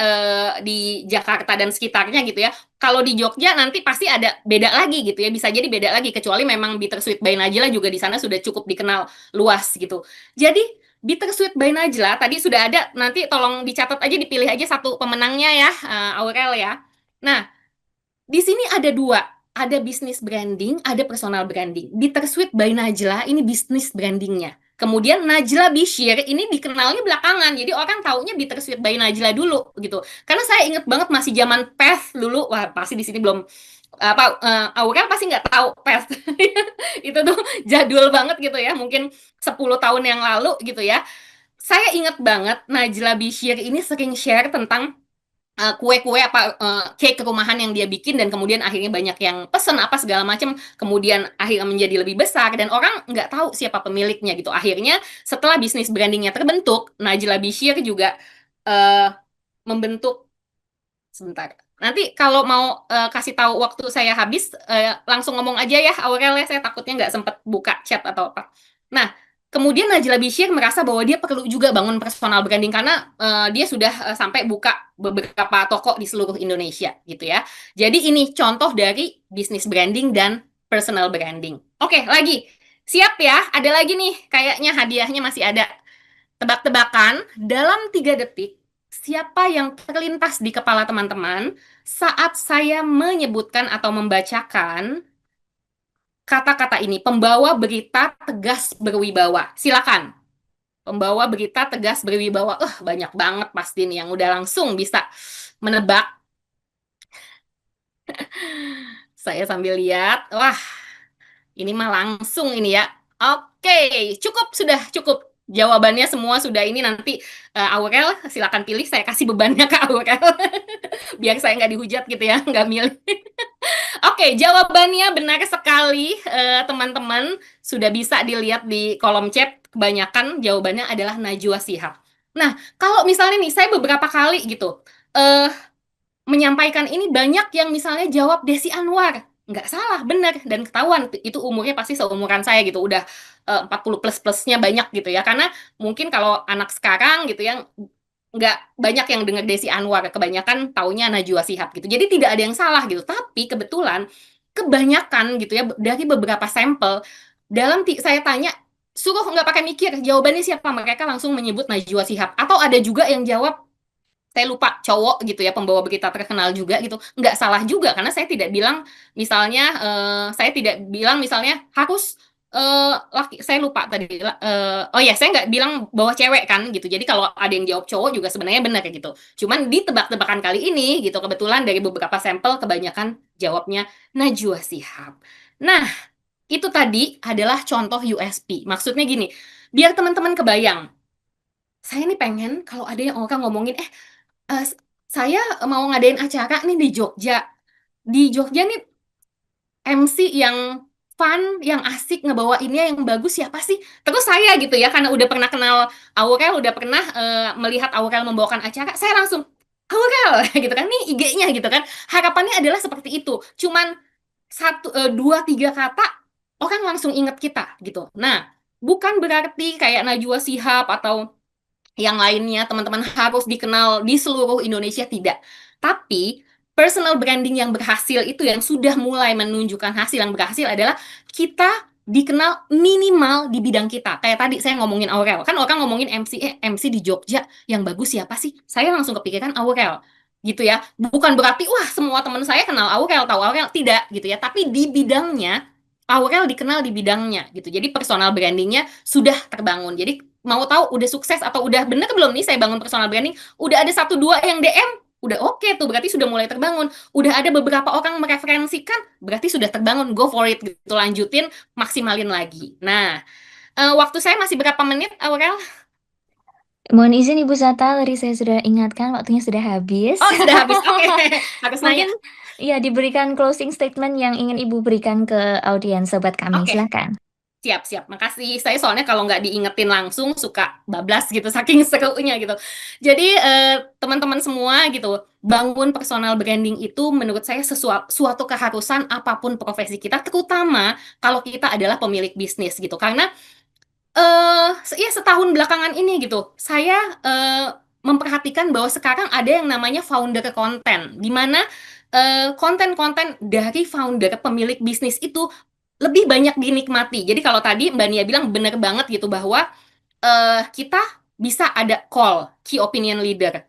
di Jakarta dan sekitarnya gitu ya. Kalau di Jogja nanti pasti ada beda lagi gitu ya. Bisa jadi beda lagi, kecuali memang Bittersweet by Najla juga di sana sudah cukup dikenal luas gitu. Jadi Bittersweet by Najla tadi sudah ada, nanti tolong dicatat aja, dipilih aja satu pemenangnya ya, Aurel ya. Nah, di sini ada 2. Ada bisnis branding, ada personal branding. Bittersweet by Najla ini bisnis brandingnya. Kemudian Najla Bishir ini dikenalnya belakangan, jadi orang taunya Bittersweet by Najla dulu gitu. Karena saya inget banget masih zaman PES dulu, wah pasti di sini belum Aurel pasti nggak tahu PES. Itu tuh jadul banget gitu ya, mungkin 10 tahun yang lalu gitu ya. Saya inget banget Najla Bishir ini sering share tentang kue-kue apa cake rumahan yang dia bikin dan kemudian akhirnya banyak yang pesen apa segala macam, kemudian akhirnya menjadi lebih besar dan orang nggak tahu siapa pemiliknya gitu. Akhirnya setelah bisnis brandingnya terbentuk, Najla Bishir juga membentuk, sebentar. Nanti kalau mau kasih tahu waktu saya habis, langsung ngomong aja ya Aurel ya, saya takutnya nggak sempet buka chat atau apa. Nah, kemudian Najla Bishir merasa bahwa dia perlu juga bangun personal branding karena dia sudah sampai buka beberapa toko di seluruh Indonesia gitu ya. Jadi ini contoh dari bisnis branding dan personal branding. Oke, lagi. Siap ya? Ada lagi nih, kayaknya hadiahnya masih ada. Tebak-tebakan dalam 3 detik, siapa yang terlintas di kepala teman-teman saat saya menyebutkan atau membacakan kata-kata ini, pembawa berita tegas berwibawa. Silakan. Pembawa berita tegas berwibawa. Banyak banget pasti nih yang udah langsung bisa menebak. Saya sambil lihat. Wah, ini mah langsung ini ya. Oke, sudah cukup. Jawabannya semua sudah ini nanti Aurel silakan pilih, saya kasih bebannya ke Aurel. Biar saya nggak dihujat gitu ya, nggak milih. Oke, jawabannya benar sekali teman-teman. Sudah bisa dilihat di kolom chat, kebanyakan jawabannya adalah Najwa Shihab. Nah, kalau misalnya nih, saya beberapa kali gitu, menyampaikan ini banyak yang misalnya jawab Desi Anwar. Nggak salah, benar. Dan ketahuan, itu umurnya pasti seumuran saya gitu. Udah 40 plus-plusnya banyak gitu ya. Karena mungkin kalau anak sekarang gitu ya, nggak banyak yang dengar Desi Anwar. Kebanyakan taunya Najwa Shihab gitu. Jadi tidak ada yang salah gitu. Tapi kebetulan, kebanyakan gitu ya, dari beberapa sampel, saya tanya, suruh nggak pakai mikir, jawabannya siapa? Mereka langsung menyebut Najwa Shihab. Atau ada juga yang jawab, saya lupa, cowok gitu ya, pembawa berita terkenal juga gitu. Nggak salah juga karena saya tidak bilang misalnya harus laki, saya lupa tadi, oh ya, saya nggak bilang bahwa cewek kan gitu. Jadi kalau ada yang jawab cowok juga sebenarnya benar gitu. Cuman di tebak-tebakan kali ini gitu, kebetulan dari beberapa sampel kebanyakan jawabnya Najwa Shihab. Nah, itu tadi adalah contoh USP. Maksudnya gini, biar teman-teman kebayang. Saya ini pengen kalau ada yang orang ngomongin, Eh, saya mau ngadain acara nih di Jogja. Di Jogja nih MC yang fun, yang asik ngebawainnya yang bagus siapa sih? Terus saya gitu ya, karena udah pernah kenal Aurel, udah pernah melihat Aurel membawakan acara, saya langsung Aurel gitu kan, nih IG-nya gitu kan. Harapannya adalah seperti itu. Cuman 2, 3 kata orang langsung inget kita gitu. Nah, bukan berarti kayak Najwa Shihab atau yang lainnya teman-teman harus dikenal di seluruh Indonesia, tidak. Tapi personal branding yang berhasil itu yang sudah mulai menunjukkan hasil yang berhasil adalah kita dikenal minimal di bidang kita. Kayak tadi saya ngomongin Aurel. Kan orang ngomongin MC di Jogja yang bagus siapa sih? Saya langsung kepikiran Aurel. Gitu ya. Bukan berarti wah semua teman saya kenal Aurel, tahu Aurel, tidak gitu ya. Tapi di bidangnya Aurel dikenal di bidangnya gitu. Jadi personal brandingnya sudah terbangun. Jadi mau tahu udah sukses atau udah bener belum nih saya bangun personal branding? Udah ada 1-2 yang DM, udah oke tuh, berarti sudah mulai terbangun. Udah ada beberapa orang mereferensikan, berarti sudah terbangun. Go for it gitu, lanjutin, maksimalin lagi. Nah, waktu saya masih berapa menit, Aurel? Mohon izin Ibu Zata, tadi saya sudah ingatkan waktunya sudah habis. Oh, sudah habis. Oke. Harus nanya. Mungkin ya diberikan closing statement yang ingin Ibu berikan ke audiens sobat kami. Oke. Silakan. Siap. Makasih. Saya soalnya kalau nggak diingetin langsung suka bablas gitu, saking serunya gitu. Jadi teman-teman semua gitu, bangun personal branding itu menurut saya suatu keharusan apapun profesi kita, terutama kalau kita adalah pemilik bisnis gitu. Karena ya setahun belakangan ini gitu, saya memperhatikan bahwa sekarang ada yang namanya founder konten, di mana konten-konten dari founder pemilik bisnis itu lebih banyak dinikmati. Jadi kalau tadi Mbak Nia bilang benar banget gitu bahwa kita bisa ada call key opinion leader,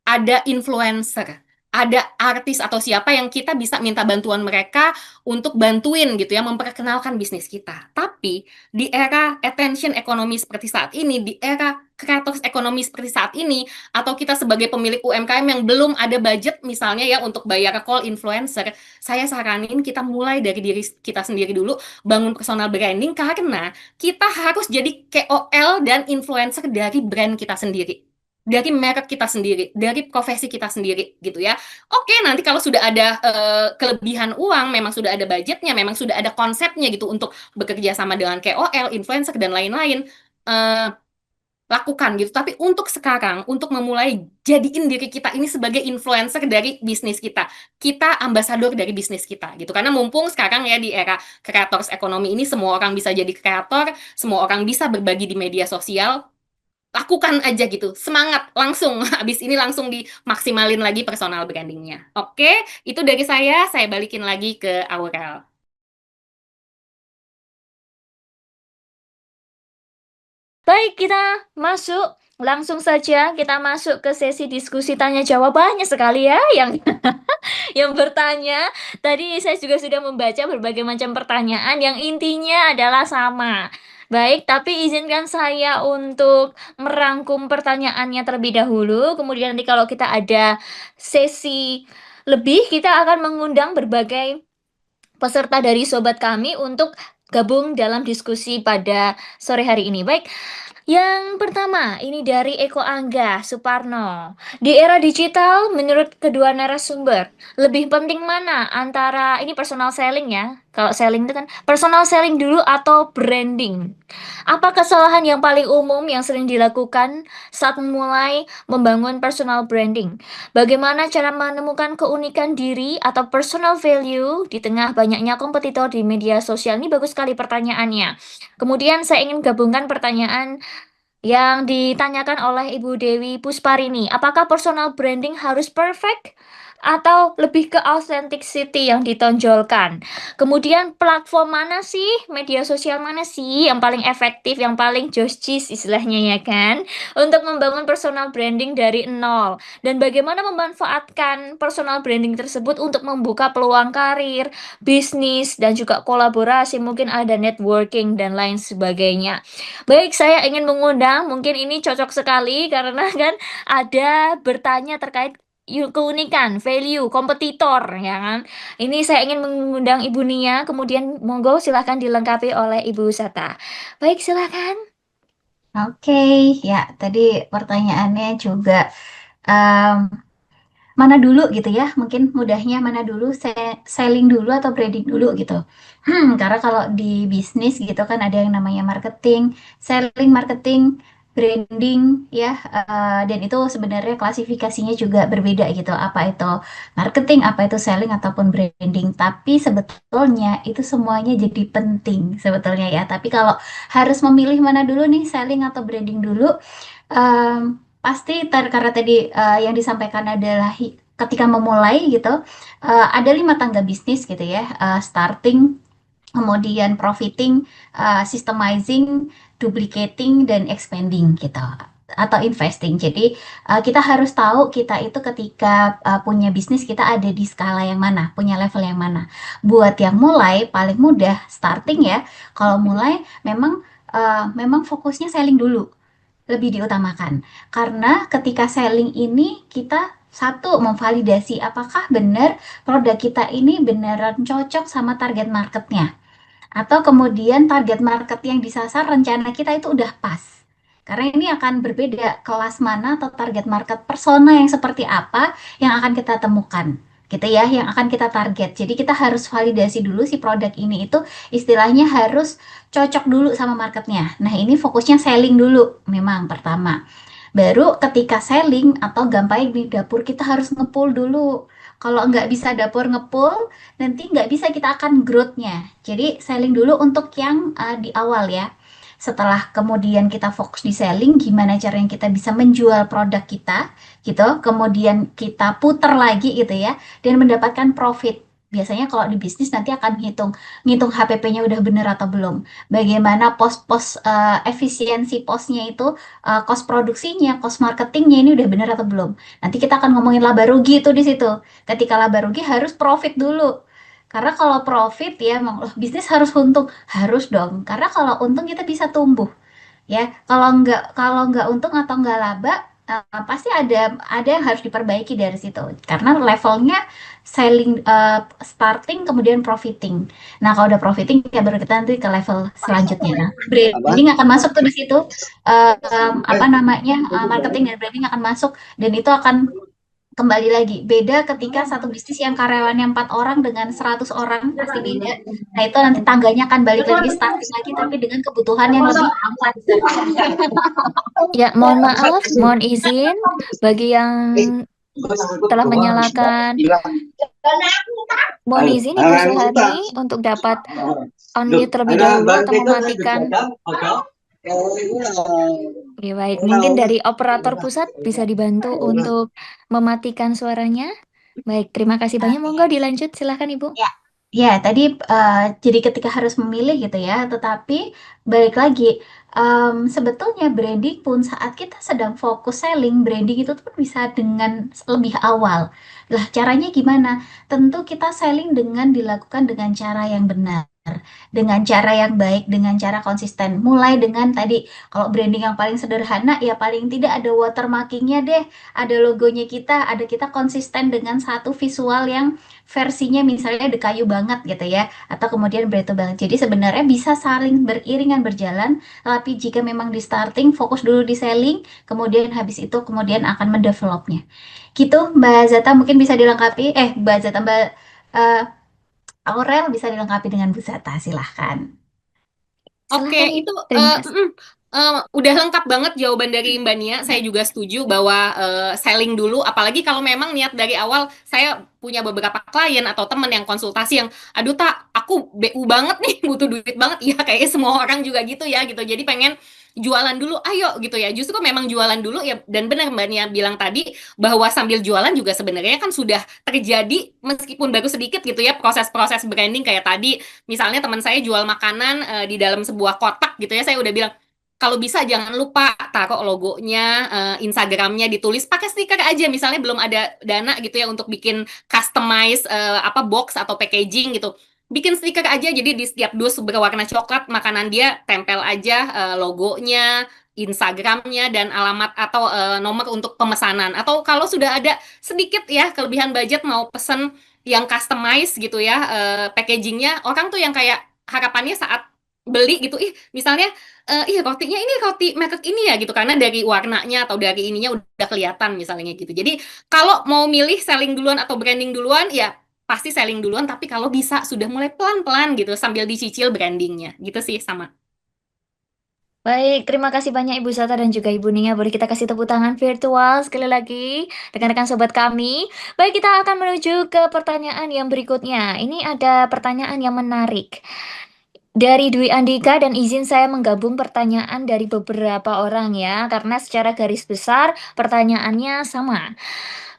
ada influencer, ada artis atau siapa yang kita bisa minta bantuan mereka untuk bantuin gitu ya, memperkenalkan bisnis kita. Tapi di era attention ekonomi seperti saat ini, di era creators ekonomi seperti saat ini, atau kita sebagai pemilik UMKM yang belum ada budget misalnya ya untuk bayar call influencer, saya saranin kita mulai dari diri kita sendiri dulu, bangun personal branding, karena kita harus jadi KOL dan influencer dari brand kita sendiri, dari merek kita sendiri, dari profesi kita sendiri gitu ya. Oke, nanti kalau sudah ada kelebihan uang, memang sudah ada budgetnya, memang sudah ada konsepnya gitu untuk bekerja sama dengan KOL, influencer dan lain-lain, eh, lakukan gitu. Tapi untuk sekarang, untuk memulai jadiin diri kita ini sebagai influencer dari bisnis kita, kita ambasador dari bisnis kita gitu. Karena mumpung sekarang ya di era creators ekonomi ini semua orang bisa jadi kreator, semua orang bisa berbagi di media sosial. Lakukan aja gitu, semangat langsung. Habis ini langsung dimaksimalin lagi personal brandingnya. Oke, itu dari saya balikin lagi ke Aurel. Baik, kita langsung saja kita masuk ke sesi diskusi tanya jawab. Banyak sekali ya yang yang bertanya. Tadi saya juga sudah membaca berbagai macam pertanyaan yang intinya adalah sama. Baik, tapi izinkan saya untuk merangkum pertanyaannya terlebih dahulu. Kemudian nanti kalau kita ada sesi lebih, kita akan mengundang berbagai peserta dari sobat kami untuk gabung dalam diskusi pada sore hari ini. Baik, yang pertama, ini dari Eko Angga Suparno. Di era digital, menurut kedua narasumber, lebih penting mana antara, ini personal selling ya, kalau selling itu kan personal selling dulu atau branding? Apa kesalahan yang paling umum yang sering dilakukan saat memulai membangun personal branding? Bagaimana cara menemukan keunikan diri atau personal value di tengah banyaknya kompetitor di media sosial? Ini bagus sekali pertanyaannya. Kemudian saya ingin gabungkan pertanyaan yang ditanyakan oleh Ibu Dewi Pusparini. Apakah personal branding harus perfect atau lebih ke authenticity yang ditonjolkan? Kemudian platform mana sih, media sosial mana sih yang paling efektif, yang paling josjis istilahnya ya kan, untuk membangun personal branding dari nol? Dan bagaimana memanfaatkan personal branding tersebut untuk membuka peluang karir, bisnis, dan juga kolaborasi, mungkin ada networking dan lain sebagainya. Baik, saya ingin mengundang, mungkin ini cocok sekali karena kan ada bertanya terkait keunikan, value, kompetitor, ya kan? Ini saya ingin mengundang Ibu Nia, kemudian monggo silahkan dilengkapi oleh Ibu Sata. Baik, silahkan. Oke, ya tadi pertanyaannya juga em, mana dulu gitu ya, mungkin mudahnya mana dulu, selling dulu atau branding dulu gitu. Karena kalau di bisnis gitu kan ada yang namanya marketing, selling, marketing, branding ya, dan itu sebenarnya klasifikasinya juga berbeda gitu. Apa itu marketing, apa itu selling ataupun branding. Tapi sebetulnya itu semuanya jadi penting sebetulnya ya. Tapi kalau harus memilih mana dulu nih, selling atau branding dulu, pasti karena tadi yang disampaikan adalah ketika memulai gitu, ada 5 tangga bisnis gitu ya, starting, kemudian profiting, systemizing, duplicating, dan expanding gitu, atau investing. Jadi kita harus tahu kita itu ketika punya bisnis kita ada di skala yang mana, punya level yang mana. Buat yang mulai paling mudah starting ya, kalau mulai memang fokusnya selling dulu lebih diutamakan. Karena ketika selling ini kita satu memvalidasi apakah benar produk kita ini beneran cocok sama target marketnya. Atau kemudian target market yang disasar rencana kita itu udah pas. Karena ini akan berbeda kelas mana atau target market persona yang seperti apa yang akan kita temukan. Gitu ya, yang akan kita target. Jadi kita harus validasi dulu si produk ini itu istilahnya harus cocok dulu sama marketnya. Nah ini fokusnya selling dulu memang pertama. Baru ketika selling atau gampang di dapur kita harus ngepull dulu. Kalau nggak bisa dapur ngepull, nanti nggak bisa kita akan growth-nya. Jadi selling dulu untuk yang di awal ya. Setelah kemudian kita fokus di selling, gimana caranya kita bisa menjual produk kita, gitu. Kemudian kita putar lagi gitu ya, dan mendapatkan profit. Biasanya kalau di bisnis nanti akan ngitung HPP-nya udah bener atau belum. Bagaimana pos-pos efisiensi posnya itu, cost produksinya, cost marketingnya ini udah bener atau belum. Nanti kita akan ngomongin laba rugi itu di situ. Ketika laba rugi harus profit dulu. Karena kalau profit ya, emang loh, bisnis harus untung, harus dong. Karena kalau untung kita bisa tumbuh ya. Kalau nggak untung atau nggak laba, pasti ada yang harus diperbaiki dari situ karena levelnya selling, starting kemudian profiting. Nah kalau udah profiting ya baru kita nanti ke level selanjutnya. Nah branding akan masuk tuh di situ. Apa namanya, marketing dan branding akan masuk, dan itu akan kembali lagi beda ketika satu bisnis yang karyawannya 4 orang dengan 100 orang pasti beda. Nah itu nanti tangganya akan balik lagi starting lagi tapi dengan kebutuhan yang lebih aman. Ya, mohon maaf, mohon izin bagi yang telah menyalakan. Mohon izin Ibu Suhani untuk dapat unmute terlebih dahulu atau mematikan. Oke, baik. Mungkin dari operator pusat bisa dibantu untuk mematikan suaranya. Baik, terima kasih banyak. Monggo dilanjut, silahkan Ibu. Ya, tadi jadi ketika harus memilih gitu ya, tetapi balik lagi, sebetulnya branding pun saat kita sedang fokus selling, branding itu tuh bisa dengan lebih awal. Lah, caranya gimana? Tentu kita selling dengan dilakukan dengan cara yang benar, dengan cara yang baik, dengan cara konsisten. Mulai dengan tadi, kalau branding yang paling sederhana, ya paling tidak ada watermarkingnya deh, ada logonya kita, ada kita konsisten dengan satu visual yang versinya misalnya The Kayu banget gitu ya, atau kemudian Breto banget. Jadi sebenarnya bisa saling beriringan berjalan, tapi jika memang di starting fokus dulu di selling, kemudian habis itu kemudian akan mendevelopnya. Gitu, Mbak Zata mungkin bisa dilengkapi, Mbak Zata, Mbak eh, Aurel bisa dilengkapi dengan Bu Zata, silahkan. Oke, Silahkan itu Ibu. Terima kasih. udah lengkap banget jawaban dari Mbak Nia. Saya juga setuju bahwa selling dulu, apalagi kalau memang niat dari awal. Saya punya beberapa klien atau teman yang konsultasi yang, aduh tak, aku BU banget nih, butuh duit banget. Iya, kayaknya semua orang juga gitu ya, gitu. Jadi pengen jualan dulu, ayo gitu ya. Justru memang jualan dulu ya, dan benar Mbak Nia bilang tadi, bahwa sambil jualan juga sebenarnya kan sudah terjadi, meskipun baru sedikit gitu ya, proses-proses branding kayak tadi. Misalnya teman saya jual makanan di dalam sebuah kotak gitu ya, saya udah bilang, kalau bisa jangan lupa taruh logonya, Instagramnya ditulis pakai stiker aja. Misalnya belum ada dana gitu ya untuk bikin customize apa box atau packaging gitu. Bikin stiker aja, jadi di setiap dus berwarna coklat makanan dia tempel aja logonya, Instagramnya, dan alamat atau nomor untuk pemesanan. Atau kalau sudah ada sedikit ya kelebihan budget mau pesen yang customize gitu ya, packagingnya, orang tuh yang kayak harapannya saat beli gitu, ih misalnya, iya rotinya ini roti merek ini ya gitu, karena dari warnanya atau dari ininya udah kelihatan misalnya gitu. Jadi kalau mau milih selling duluan atau branding duluan ya pasti selling duluan, tapi kalau bisa sudah mulai pelan-pelan gitu sambil dicicil brandingnya gitu sih sama. Baik, terima kasih banyak Ibu Zata dan juga Ibu Nia. Boleh kita kasih tepuk tangan virtual sekali lagi, rekan-rekan sobat kami. Baik, kita akan menuju ke pertanyaan yang berikutnya. Ini ada pertanyaan yang menarik dari Dwi Andika, dan izin saya menggabung pertanyaan dari beberapa orang ya, karena secara garis besar pertanyaannya sama.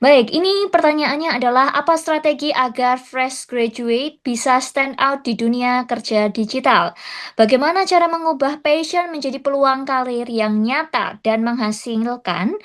Baik, ini pertanyaannya adalah apa strategi agar fresh graduate bisa stand out di dunia kerja digital? Bagaimana cara mengubah passion menjadi peluang karir yang nyata dan menghasilkan?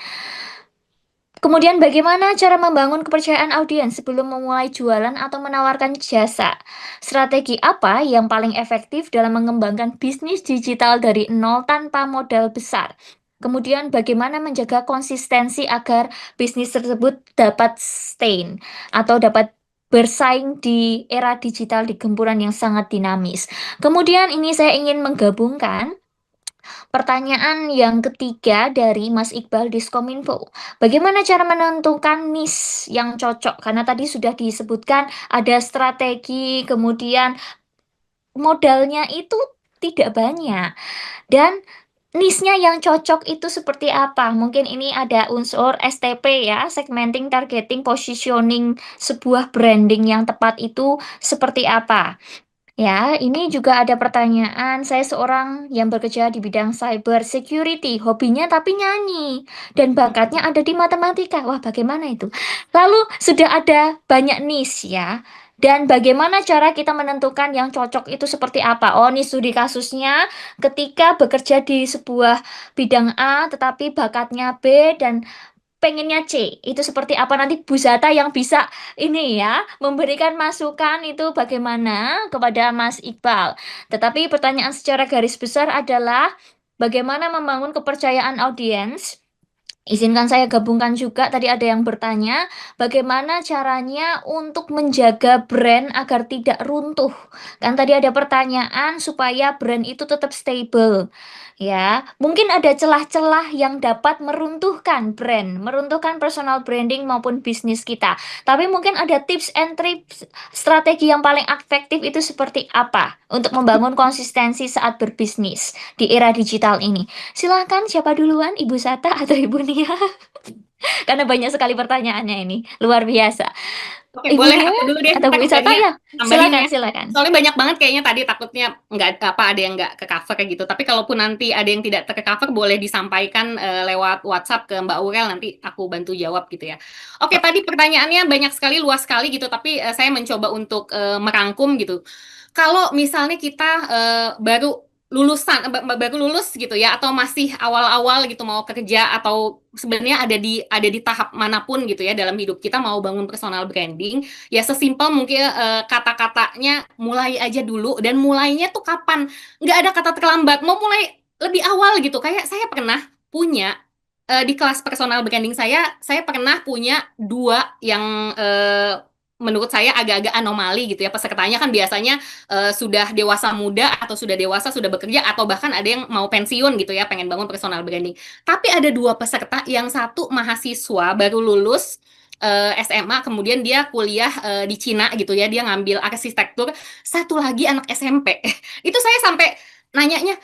Kemudian bagaimana cara membangun kepercayaan audiens sebelum memulai jualan atau menawarkan jasa? Strategi apa yang paling efektif dalam mengembangkan bisnis digital dari nol tanpa modal besar? Kemudian bagaimana menjaga konsistensi agar bisnis tersebut dapat sustain atau dapat bersaing di era digital di gempuran yang sangat dinamis. Kemudian ini saya ingin menggabungkan pertanyaan yang ketiga dari Mas Iqbal Diskominfo. Bagaimana cara menentukan niche yang cocok? Karena tadi sudah disebutkan ada strategi, kemudian modalnya itu tidak banyak. Dan niche-nya yang cocok itu seperti apa? Mungkin ini ada unsur STP ya, segmenting, targeting, positioning sebuah branding yang tepat itu seperti apa? Ya, ini juga ada pertanyaan. Saya seorang yang bekerja di bidang cyber security, hobinya tapi nyanyi, dan bakatnya ada di matematika. Wah, bagaimana itu? Lalu sudah ada banyak niche ya, Dan bagaimana cara kita menentukan yang cocok itu seperti apa? Oh, ini studi kasusnya ketika bekerja di sebuah bidang A, tetapi bakatnya B dan pengennya C. Itu seperti apa nanti Bu Zata yang bisa ini ya, memberikan masukan itu bagaimana kepada Mas Iqbal. Tetapi pertanyaan secara garis besar adalah bagaimana membangun kepercayaan audiens. Izinkan saya gabungkan juga, tadi ada yang bertanya, bagaimana caranya untuk menjaga brand agar tidak runtuh? Kan tadi ada pertanyaan supaya brand itu tetap stable. Ya, mungkin ada celah-celah yang dapat meruntuhkan brand, meruntuhkan personal branding maupun bisnis kita. Tapi mungkin ada tips and tricks, strategi yang paling efektif itu seperti apa untuk membangun konsistensi saat berbisnis di era digital ini? Silahkan siapa duluan, Ibu Sata atau Ibu Nia? Karena banyak sekali pertanyaannya ini, luar biasa. Oke, Ibu boleh Nia aku dulu deh, atau ntar Bu Wisata kayaknya ya? tambahin Silakan, ya. silakan. Soalnya banyak banget kayaknya tadi takutnya nggak apa ada yang nggak ke cover kayak gitu. Tapi kalaupun nanti ada yang tidak ter cover boleh disampaikan lewat WhatsApp ke Mbak Aurel, nanti aku bantu jawab gitu ya. Oke, tadi pertanyaannya banyak sekali, luas sekali gitu, tapi saya mencoba untuk merangkum gitu. Kalau misalnya kita baru lulusan baru lulus gitu ya, atau masih awal-awal gitu mau kerja, atau sebenarnya ada di tahap manapun gitu ya dalam hidup kita mau bangun personal branding, ya sesimpel mungkin kata-katanya mulai aja dulu. Dan mulainya tuh kapan? Nggak ada kata terlambat, mau mulai lebih awal gitu. Kayak saya pernah punya di kelas personal branding saya pernah punya dua yang menurut saya agak-agak anomali gitu ya. Pesertanya kan biasanya sudah dewasa muda, atau sudah dewasa sudah bekerja, atau bahkan ada yang mau pensiun gitu ya, pengen bangun personal branding. Tapi ada dua peserta, yang satu mahasiswa baru lulus SMA, kemudian dia kuliah di Cina gitu ya, dia ngambil arsitektur. Satu lagi anak SMP. Itu saya sampai nanyanya,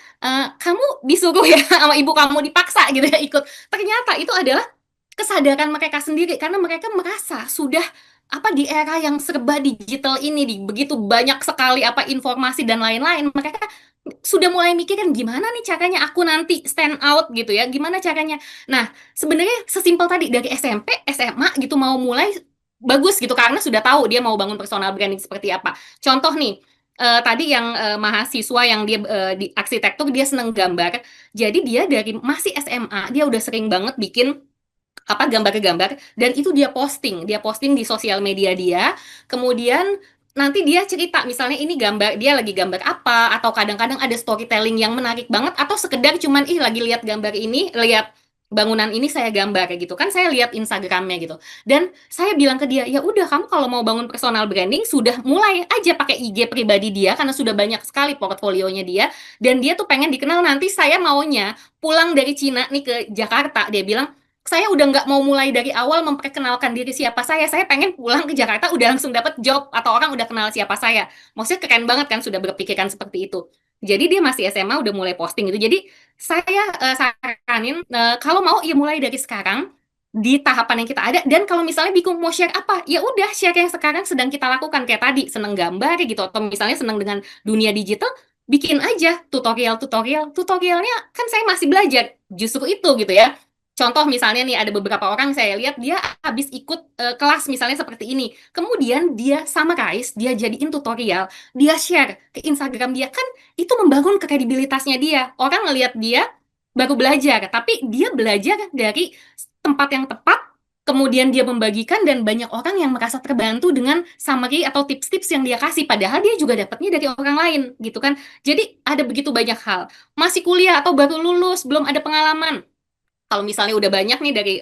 kamu disuruh ya sama ibu kamu, dipaksa gitu ya ikut. Ternyata itu adalah kesadaran mereka sendiri, karena mereka merasa sudah apa di era yang serba digital ini, di begitu banyak sekali apa informasi dan lain-lain, mereka sudah mulai mikirin gimana nih caranya aku nanti stand out gitu ya, gimana caranya. Nah, sebenarnya sesimpel tadi dari SMP, SMA gitu mau mulai bagus gitu, karena sudah tahu dia mau bangun personal branding seperti apa. Contoh nih, tadi yang mahasiswa yang dia di arsitektur, dia seneng gambar. Jadi dia dari masih SMA dia udah sering banget bikin apa gambar-gambar, dan itu dia posting di sosial media dia. Kemudian nanti dia cerita, misalnya ini gambar dia lagi gambar apa, atau kadang-kadang ada storytelling yang menarik banget, atau sekedar cuman lagi lihat gambar ini, lihat bangunan ini saya gambar kayak gitu kan, saya lihat Instagramnya gitu. Dan saya bilang ke dia, ya udah, kamu kalau mau bangun personal branding sudah mulai aja pakai IG pribadi dia, karena sudah banyak sekali portfolionya dia, dan dia tuh pengen dikenal. Nanti saya maunya pulang dari Cina nih ke Jakarta, dia bilang saya udah nggak mau mulai dari awal memperkenalkan diri siapa saya pengen pulang ke Jakarta udah langsung dapat job, atau orang udah kenal siapa saya. Maksudnya keren banget kan, sudah berpikiran seperti itu. Jadi dia masih SMA udah mulai posting gitu. Jadi saya saranin kalau mau ya mulai dari sekarang di tahapan yang kita ada. Dan kalau misalnya bingung mau share apa, ya udah share yang sekarang sedang kita lakukan, kayak tadi seneng gambar gitu, atau misalnya seneng dengan dunia digital, bikin aja tutorialnya. Kan saya masih belajar justru itu gitu ya. Contoh misalnya nih, ada beberapa orang saya lihat dia habis ikut kelas misalnya seperti ini. Kemudian dia summarize, dia jadiin tutorial, dia share ke Instagram dia. Kan itu membangun kredibilitasnya dia. Orang ngelihat dia baru belajar, tapi dia belajar dari tempat yang tepat, kemudian dia membagikan, dan banyak orang yang merasa terbantu dengan summary atau tips-tips yang dia kasih. Padahal dia juga dapatnya dari orang lain gitu kan. Jadi ada begitu banyak hal. Masih kuliah atau baru lulus, belum ada pengalaman, kalau misalnya udah banyak nih dari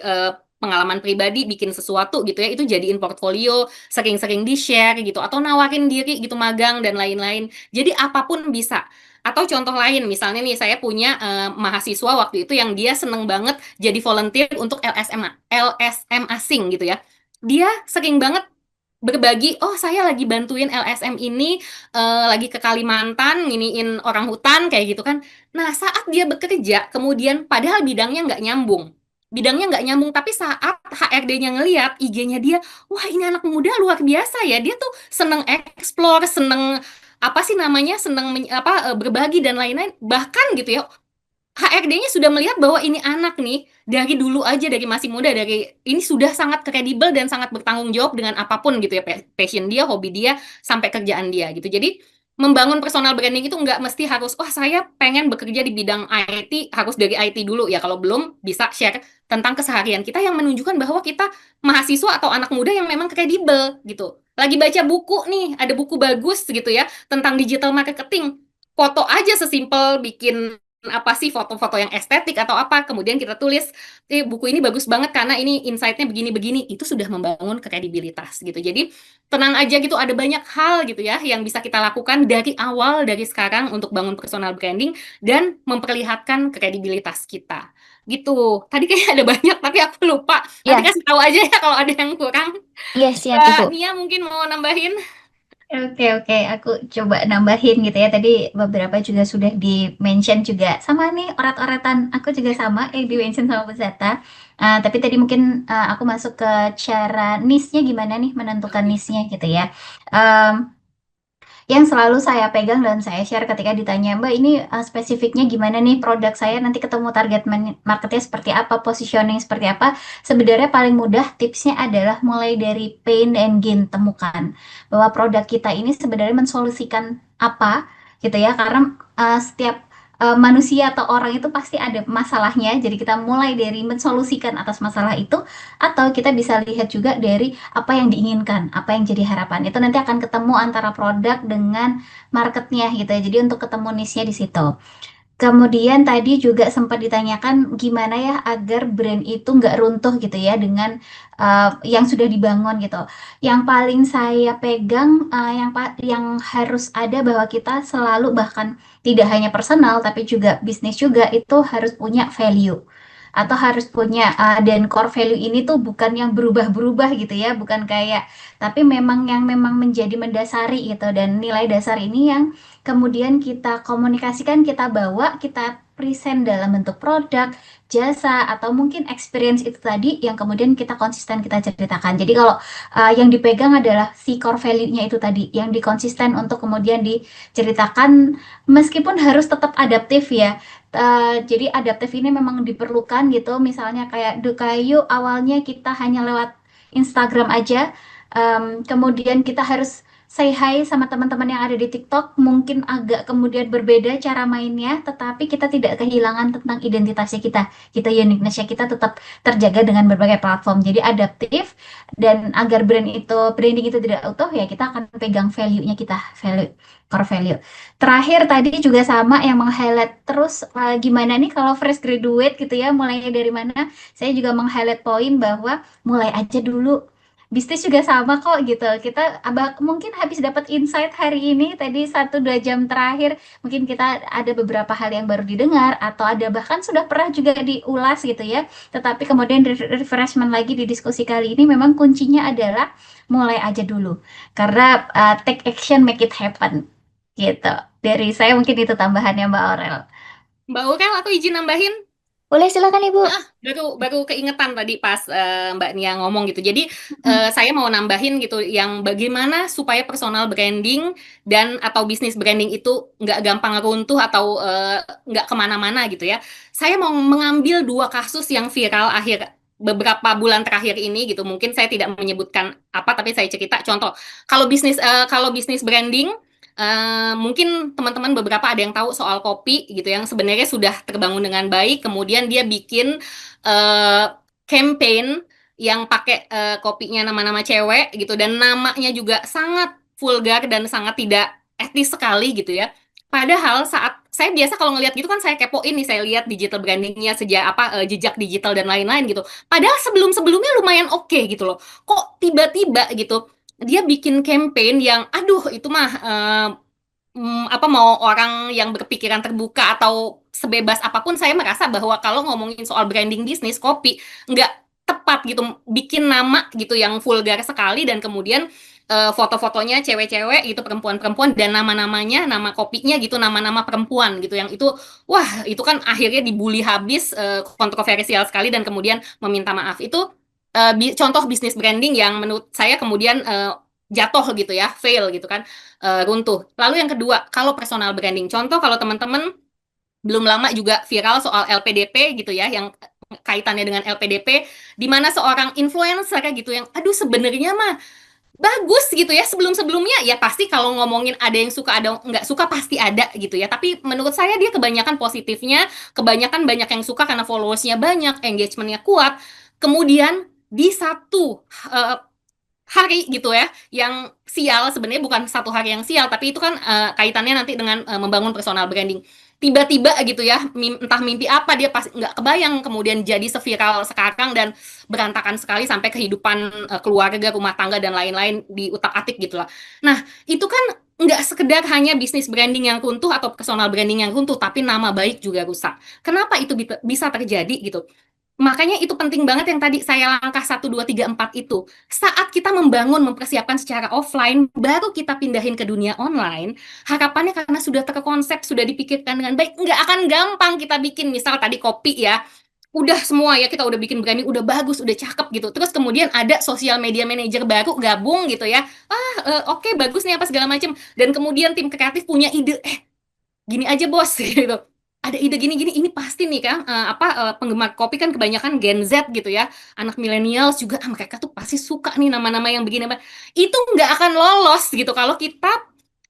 pengalaman pribadi bikin sesuatu gitu ya, itu jadiin portfolio, sering-sering di-share gitu, atau nawarin diri gitu magang dan lain-lain. Jadi apapun bisa. Atau contoh lain, misalnya nih saya punya mahasiswa waktu itu yang dia seneng banget jadi volunteer untuk LSM asing gitu ya. Dia sering banget berbagi, oh saya lagi bantuin LSM ini, lagi ke Kalimantan, nginiin orang hutan kayak gitu kan. Nah, saat dia bekerja, kemudian padahal bidangnya nggak nyambung, tapi saat HRD-nya ngeliat IG-nya dia, wah ini anak muda luar biasa ya, dia tuh seneng explore, seneng apa sih namanya, seneng berbagi dan lain-lain, bahkan gitu ya, HRD-nya sudah melihat bahwa ini anak nih dari dulu aja, dari masih muda, dari ini sudah sangat kredibel dan sangat bertanggung jawab dengan apapun gitu ya, passion dia, hobi dia, sampai kerjaan dia gitu. Jadi membangun personal branding itu nggak mesti harus, wah saya pengen bekerja di bidang IT, harus dari IT dulu ya. Kalau belum bisa share tentang keseharian kita yang menunjukkan bahwa kita mahasiswa atau anak muda yang memang kredibel gitu. Lagi baca buku nih, ada buku bagus gitu ya tentang digital marketing. Foto aja sesimpel bikin apa sih foto-foto yang estetik atau apa, kemudian kita tulis, buku ini bagus banget karena ini insight-nya begini-begini, itu sudah membangun kredibilitas gitu. Jadi tenang aja gitu, ada banyak hal gitu ya yang bisa kita lakukan dari awal, dari sekarang untuk bangun personal branding dan memperlihatkan kredibilitas kita. Gitu. Tadi kayaknya ada banyak tapi aku lupa. Nanti Ya, kasih tahu aja ya kalau ada yang kurang. iya siap Mbak Ibu. Nia mungkin mau nambahin? Oke, aku coba nambahin gitu ya. Tadi beberapa juga sudah di-mention juga. Sama nih, orat-oratan aku juga sama yang di-mention sama Bu Zata. Tapi tadi mungkin aku masuk ke cara niche-nya gimana nih, menentukan niche-nya gitu ya. Em, yang selalu saya pegang dan saya share ketika ditanya, Mbak, ini spesifiknya gimana nih produk saya nanti ketemu target marketnya seperti apa, positioning seperti apa. Sebenarnya paling mudah tipsnya adalah mulai dari pain and gain, temukan bahwa produk kita ini sebenarnya mensolusikan apa gitu ya, karena setiap manusia atau orang itu pasti ada masalahnya. Jadi kita mulai dari mensolusikan atas masalah itu, atau kita bisa lihat juga dari apa yang diinginkan, apa yang jadi harapan. Itu nanti akan ketemu antara produk dengan marketnya gitu ya. Jadi untuk ketemu niche-nya di situ. Kemudian tadi juga sempat ditanyakan gimana ya agar brand itu nggak runtuh gitu ya dengan yang sudah dibangun gitu. Yang paling saya pegang yang harus ada bahwa kita selalu, bahkan tidak hanya personal tapi juga bisnis juga, itu harus punya value atau harus punya, dan core value ini tuh bukan yang berubah-berubah gitu ya, bukan kayak, tapi memang yang memang menjadi mendasari gitu, dan nilai dasar ini yang kemudian kita komunikasikan, kita bawa, kita present dalam bentuk produk, jasa, atau mungkin experience itu tadi yang kemudian kita konsisten kita ceritakan. Jadi kalau yang dipegang adalah si core value-nya itu tadi, yang dikonsisten untuk kemudian diceritakan, meskipun harus tetap adaptif ya. Jadi adaptif ini memang diperlukan gitu. Misalnya kayak Dukayu awalnya kita hanya lewat Instagram aja. Kemudian kita harus say hi sama teman-teman yang ada di TikTok, mungkin agak kemudian berbeda cara mainnya, tetapi kita tidak kehilangan tentang identitasnya kita uniqueness-nya kita tetap terjaga dengan berbagai platform. Jadi adaptif, dan agar branding itu tidak utuh ya, kita akan pegang value-nya kita, core value. Terakhir tadi juga sama yang meng-highlight terus, gimana nih kalau fresh graduate gitu ya, mulainya dari mana? Saya juga meng-highlight poin bahwa mulai aja dulu. Bisnis juga sama kok gitu. Kita mungkin habis dapat insight hari ini tadi 1-2 jam terakhir, mungkin kita ada beberapa hal yang baru didengar atau ada bahkan sudah pernah juga diulas gitu ya. Tetapi kemudian refreshment lagi di diskusi kali ini, memang kuncinya adalah mulai aja dulu. Karena take action, make it happen gitu. Dari saya mungkin itu tambahannya Mbak Aurel. Mbak Urel, aku izin nambahin. Boleh silakan Ibu. Baru keingetan tadi pas Mbak Nia ngomong gitu. Jadi saya mau nambahin gitu yang bagaimana supaya personal branding dan atau bisnis branding itu nggak gampang runtuh atau nggak kemana-mana gitu ya. Saya mau mengambil 2 kasus yang viral beberapa bulan terakhir ini gitu. Mungkin saya tidak menyebutkan apa, tapi saya cerita contoh. Kalau bisnis branding, mungkin teman-teman beberapa ada yang tahu soal kopi gitu yang sebenarnya sudah terbangun dengan baik, kemudian dia bikin eh, campaign yang pakai kopinya nama-nama cewek gitu dan namanya juga sangat vulgar dan sangat tidak etis sekali gitu ya. Padahal saat saya biasa kalau ngelihat gitu kan saya kepoin nih, saya lihat digital brandingnya sejak apa, jejak digital dan lain-lain gitu. Padahal sebelum-sebelumnya lumayan oke gitu loh. Kok tiba-tiba gitu dia bikin campaign yang aduh itu mah apa mau orang yang berpikiran terbuka atau sebebas apapun, saya merasa bahwa kalau ngomongin soal branding bisnis kopi nggak tepat gitu bikin nama gitu yang vulgar sekali dan kemudian foto-fotonya cewek-cewek gitu, perempuan-perempuan, dan nama-namanya, nama kopinya gitu nama-nama perempuan gitu yang itu wah itu kan akhirnya dibully habis, kontroversial sekali dan kemudian meminta maaf. Itu contoh bisnis branding yang menurut saya kemudian jatuh gitu ya, fail gitu kan, runtuh. Lalu yang kedua, kalau personal branding, contoh kalau teman-teman belum lama juga viral soal LPDP gitu ya, yang kaitannya dengan LPDP, di mana seorang influencer kayak gitu yang, aduh sebenarnya mah bagus gitu ya, sebelum-sebelumnya ya pasti kalau ngomongin ada yang suka ada nggak suka pasti ada gitu ya, tapi menurut saya dia kebanyakan positifnya, kebanyakan banyak yang suka karena followersnya banyak, engagementnya kuat, kemudian di satu eh, hari gitu ya, yang sial sebenarnya bukan satu hari yang sial, tapi itu kan kaitannya nanti dengan membangun personal branding. Tiba-tiba gitu ya, entah mimpi apa dia pasti nggak kebayang kemudian jadi seviral sekarang dan berantakan sekali sampai kehidupan keluarga, rumah tangga dan lain-lain di utak-atik gitu lah. Nah, itu kan nggak sekedar hanya bisnis branding yang runtuh atau personal branding yang runtuh, tapi nama baik juga rusak. Kenapa itu bisa terjadi gitu? Makanya itu penting banget yang tadi saya langkah 1, 2, 3, 4 itu. Saat kita membangun, mempersiapkan secara offline, baru kita pindahin ke dunia online, harapannya karena sudah terkonsep, sudah dipikirkan dengan baik, nggak akan gampang kita bikin, misal tadi kopi ya, udah semua ya, kita udah bikin branding, udah bagus, udah cakep gitu. Terus kemudian ada sosial media manager baru gabung gitu ya, oke, bagus nih apa segala macam. Dan kemudian tim kreatif punya ide, gini aja bos gitu, ada ide gini-gini, ini pasti nih kan penggemar kopi kan kebanyakan Gen Z gitu ya, anak millennials juga, mereka tuh pasti suka nih nama-nama yang begini, itu nggak akan lolos gitu kalau kita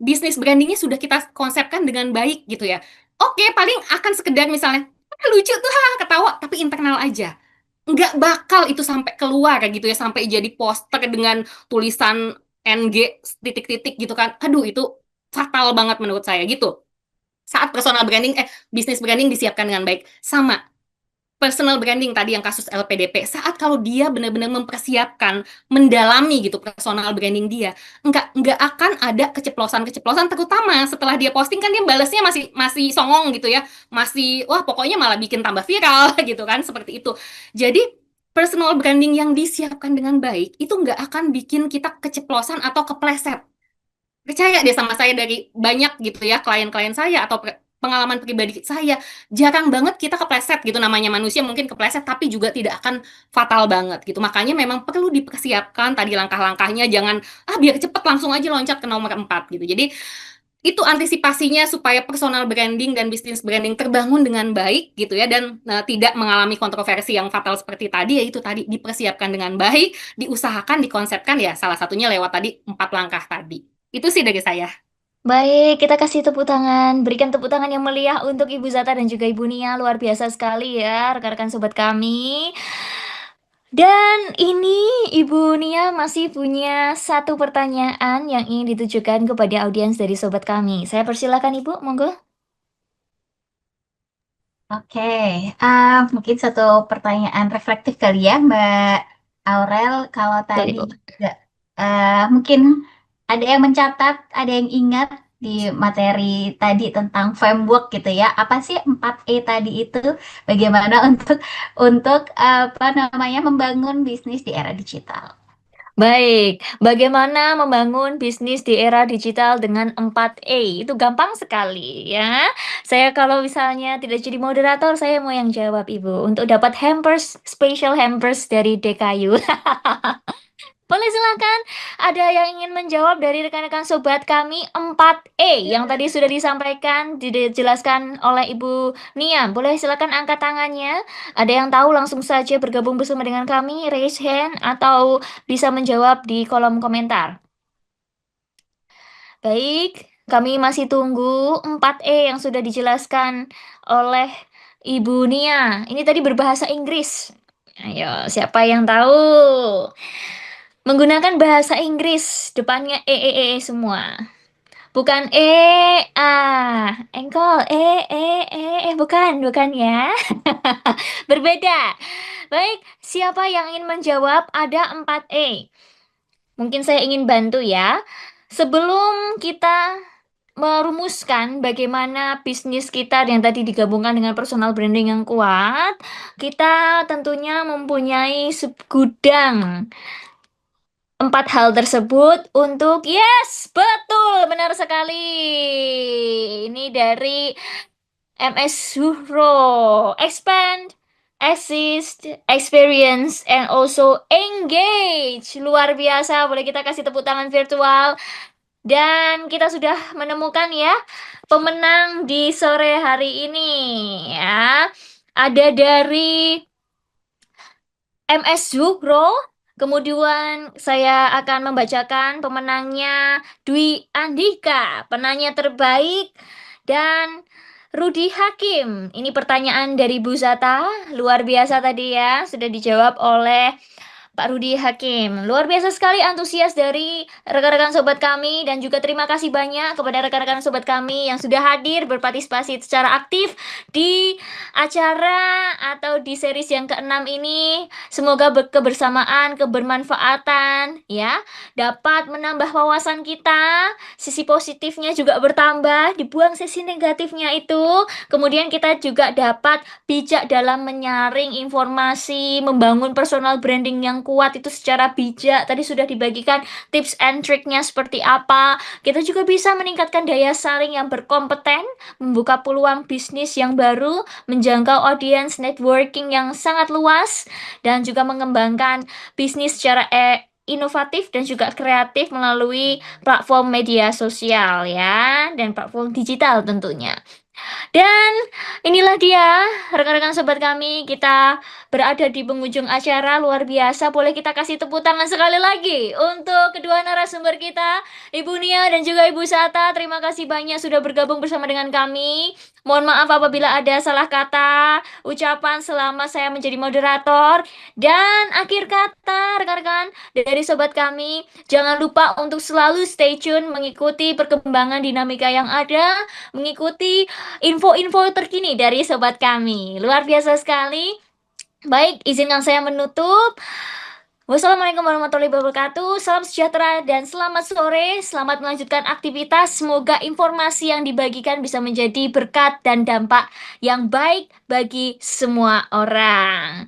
bisnis brandingnya sudah kita konsepkan dengan baik gitu ya. Oke, paling akan sekedar misalnya lucu tuh, ketawa, tapi internal aja, nggak bakal itu sampai keluar gitu ya, sampai jadi poster dengan tulisan NG titik-titik gitu kan, aduh itu fatal banget menurut saya gitu. Saat personal branding, bisnis branding disiapkan dengan baik. Sama, personal branding tadi yang kasus LPDP, saat kalau dia benar-benar mempersiapkan, mendalami gitu personal branding dia, nggak akan ada keceplosan-keceplosan, terutama setelah dia posting kan dia balasnya masih masih songong gitu ya, masih wah pokoknya malah bikin tambah viral gitu kan, seperti itu. Jadi personal branding yang disiapkan dengan baik itu nggak akan bikin kita keceplosan atau kepleset. Percaya deh sama saya, dari banyak gitu ya klien-klien saya atau pengalaman pribadi saya, jarang banget kita kepleset gitu, namanya manusia mungkin kepleset tapi juga tidak akan fatal banget gitu. Makanya memang perlu dipersiapkan tadi langkah-langkahnya, jangan biar cepet langsung aja loncat ke nomor 4 gitu. Jadi itu antisipasinya supaya personal branding dan bisnis branding terbangun dengan baik gitu ya, dan tidak mengalami kontroversi yang fatal seperti tadi, yaitu tadi dipersiapkan dengan baik, diusahakan, dikonsepkan ya, salah satunya lewat tadi 4 langkah tadi. Itu sih dari saya. Baik, kita kasih tepuk tangan, berikan tepuk tangan yang meriah untuk Ibu Zata dan juga Ibu Nia, luar biasa sekali ya rekan-rekan sobat kami. Dan ini Ibu Nia masih punya satu pertanyaan yang ingin ditujukan kepada audiens dari sobat kami. Saya persilakan Ibu, monggo. Oke, mungkin satu pertanyaan reflektif kali ya, Mbak Aurel. Kalau Betul, tadi Ibu. juga mungkin ada yang mencatat, ada yang ingat di materi tadi tentang framework gitu ya. Apa sih 4E tadi itu? Bagaimana untuk apa namanya membangun bisnis di era digital? Baik, bagaimana membangun bisnis di era digital dengan 4E? Itu gampang sekali ya. Saya kalau misalnya tidak jadi moderator, saya mau yang jawab Ibu. Untuk dapat hampers, special hampers dari DKU. Boleh silakan. Ada yang ingin menjawab dari rekan-rekan sobat kami 4E yang tadi sudah disampaikan, dijelaskan oleh Ibu Nia. Boleh silakan angkat tangannya. Ada yang tahu langsung saja bergabung bersama dengan kami, raise hand atau bisa menjawab di kolom komentar. Baik, kami masih tunggu 4E yang sudah dijelaskan oleh Ibu Nia. Ini tadi berbahasa Inggris. Ayo, siapa yang tahu? Menggunakan bahasa Inggris, depannya semua. Bukan engkol, bukan ya. Berbeda. Baik, siapa yang ingin menjawab? Ada 4E. Mungkin saya ingin bantu ya. Sebelum kita merumuskan bagaimana bisnis kita yang tadi digabungkan dengan personal branding yang kuat, kita tentunya mempunyai segudang 4 hal tersebut untuk yes, betul, benar sekali. Ini dari MS Zuhro. Expand, assist, experience, and also engage. Luar biasa, boleh kita kasih tepuk tangan virtual. Dan kita sudah menemukan ya pemenang di sore hari ini ya. Ada dari MS Zuhro. Kemudian saya akan membacakan pemenangnya Dwi Andika, penanya terbaik, dan Rudi Hakim. Ini pertanyaan dari Bu Zata, luar biasa tadi ya, sudah dijawab oleh Pak Rudi Hakim. Luar biasa sekali antusias dari rekan-rekan sobat kami dan juga terima kasih banyak kepada rekan-rekan sobat kami yang sudah hadir berpartisipasi secara aktif di acara atau di series yang keenam ini. Semoga kebersamaan, kebermanfaatan ya, dapat menambah wawasan kita, sisi positifnya juga bertambah, dibuang sisi negatifnya itu. Kemudian kita juga dapat bijak dalam menyaring informasi, membangun personal branding yang kuat itu secara bijak. Tadi sudah dibagikan tips and triknya seperti apa. Kita juga bisa meningkatkan daya saring yang berkompeten, membuka peluang bisnis yang baru, menjangkau audiens networking yang sangat luas, dan juga mengembangkan bisnis secara inovatif dan juga kreatif melalui platform media sosial ya, dan platform digital tentunya. Dan inilah dia rekan-rekan sobat kami, kita berada di penghujung acara luar biasa. Boleh kita kasih tepuk tangan sekali lagi untuk kedua narasumber kita, Ibu Nia dan juga Ibu Sata. Terima kasih banyak sudah bergabung bersama dengan kami. Mohon maaf apabila ada salah kata, ucapan selama saya menjadi moderator. Dan akhir kata rekan-rekan dari sobat kami, jangan lupa untuk selalu stay tune mengikuti perkembangan dinamika yang ada, mengikuti info-info terkini dari sobat kami. Luar biasa sekali. Baik, izinkan saya menutup. Wassalamualaikum warahmatullahi wabarakatuh. Salam sejahtera dan selamat sore. Selamat melanjutkan aktivitas. Semoga informasi yang dibagikan bisa menjadi berkat dan dampak yang baik bagi semua orang.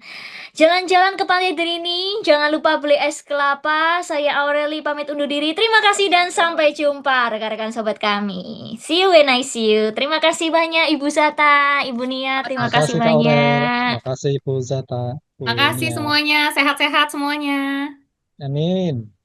Jalan-jalan ke Pantai Derini, jangan lupa beli es kelapa. Saya Aureli pamit undur diri. Terima kasih dan sampai jumpa rekan-rekan sobat kami. See you when I see you. Terima kasih banyak Ibu Sata, Ibu Nia, terima kasih Makasih Kak Aurel, banyak. makasih Bu Zata, Bu Makasih Nia. semuanya, sehat-sehat semuanya. Amin.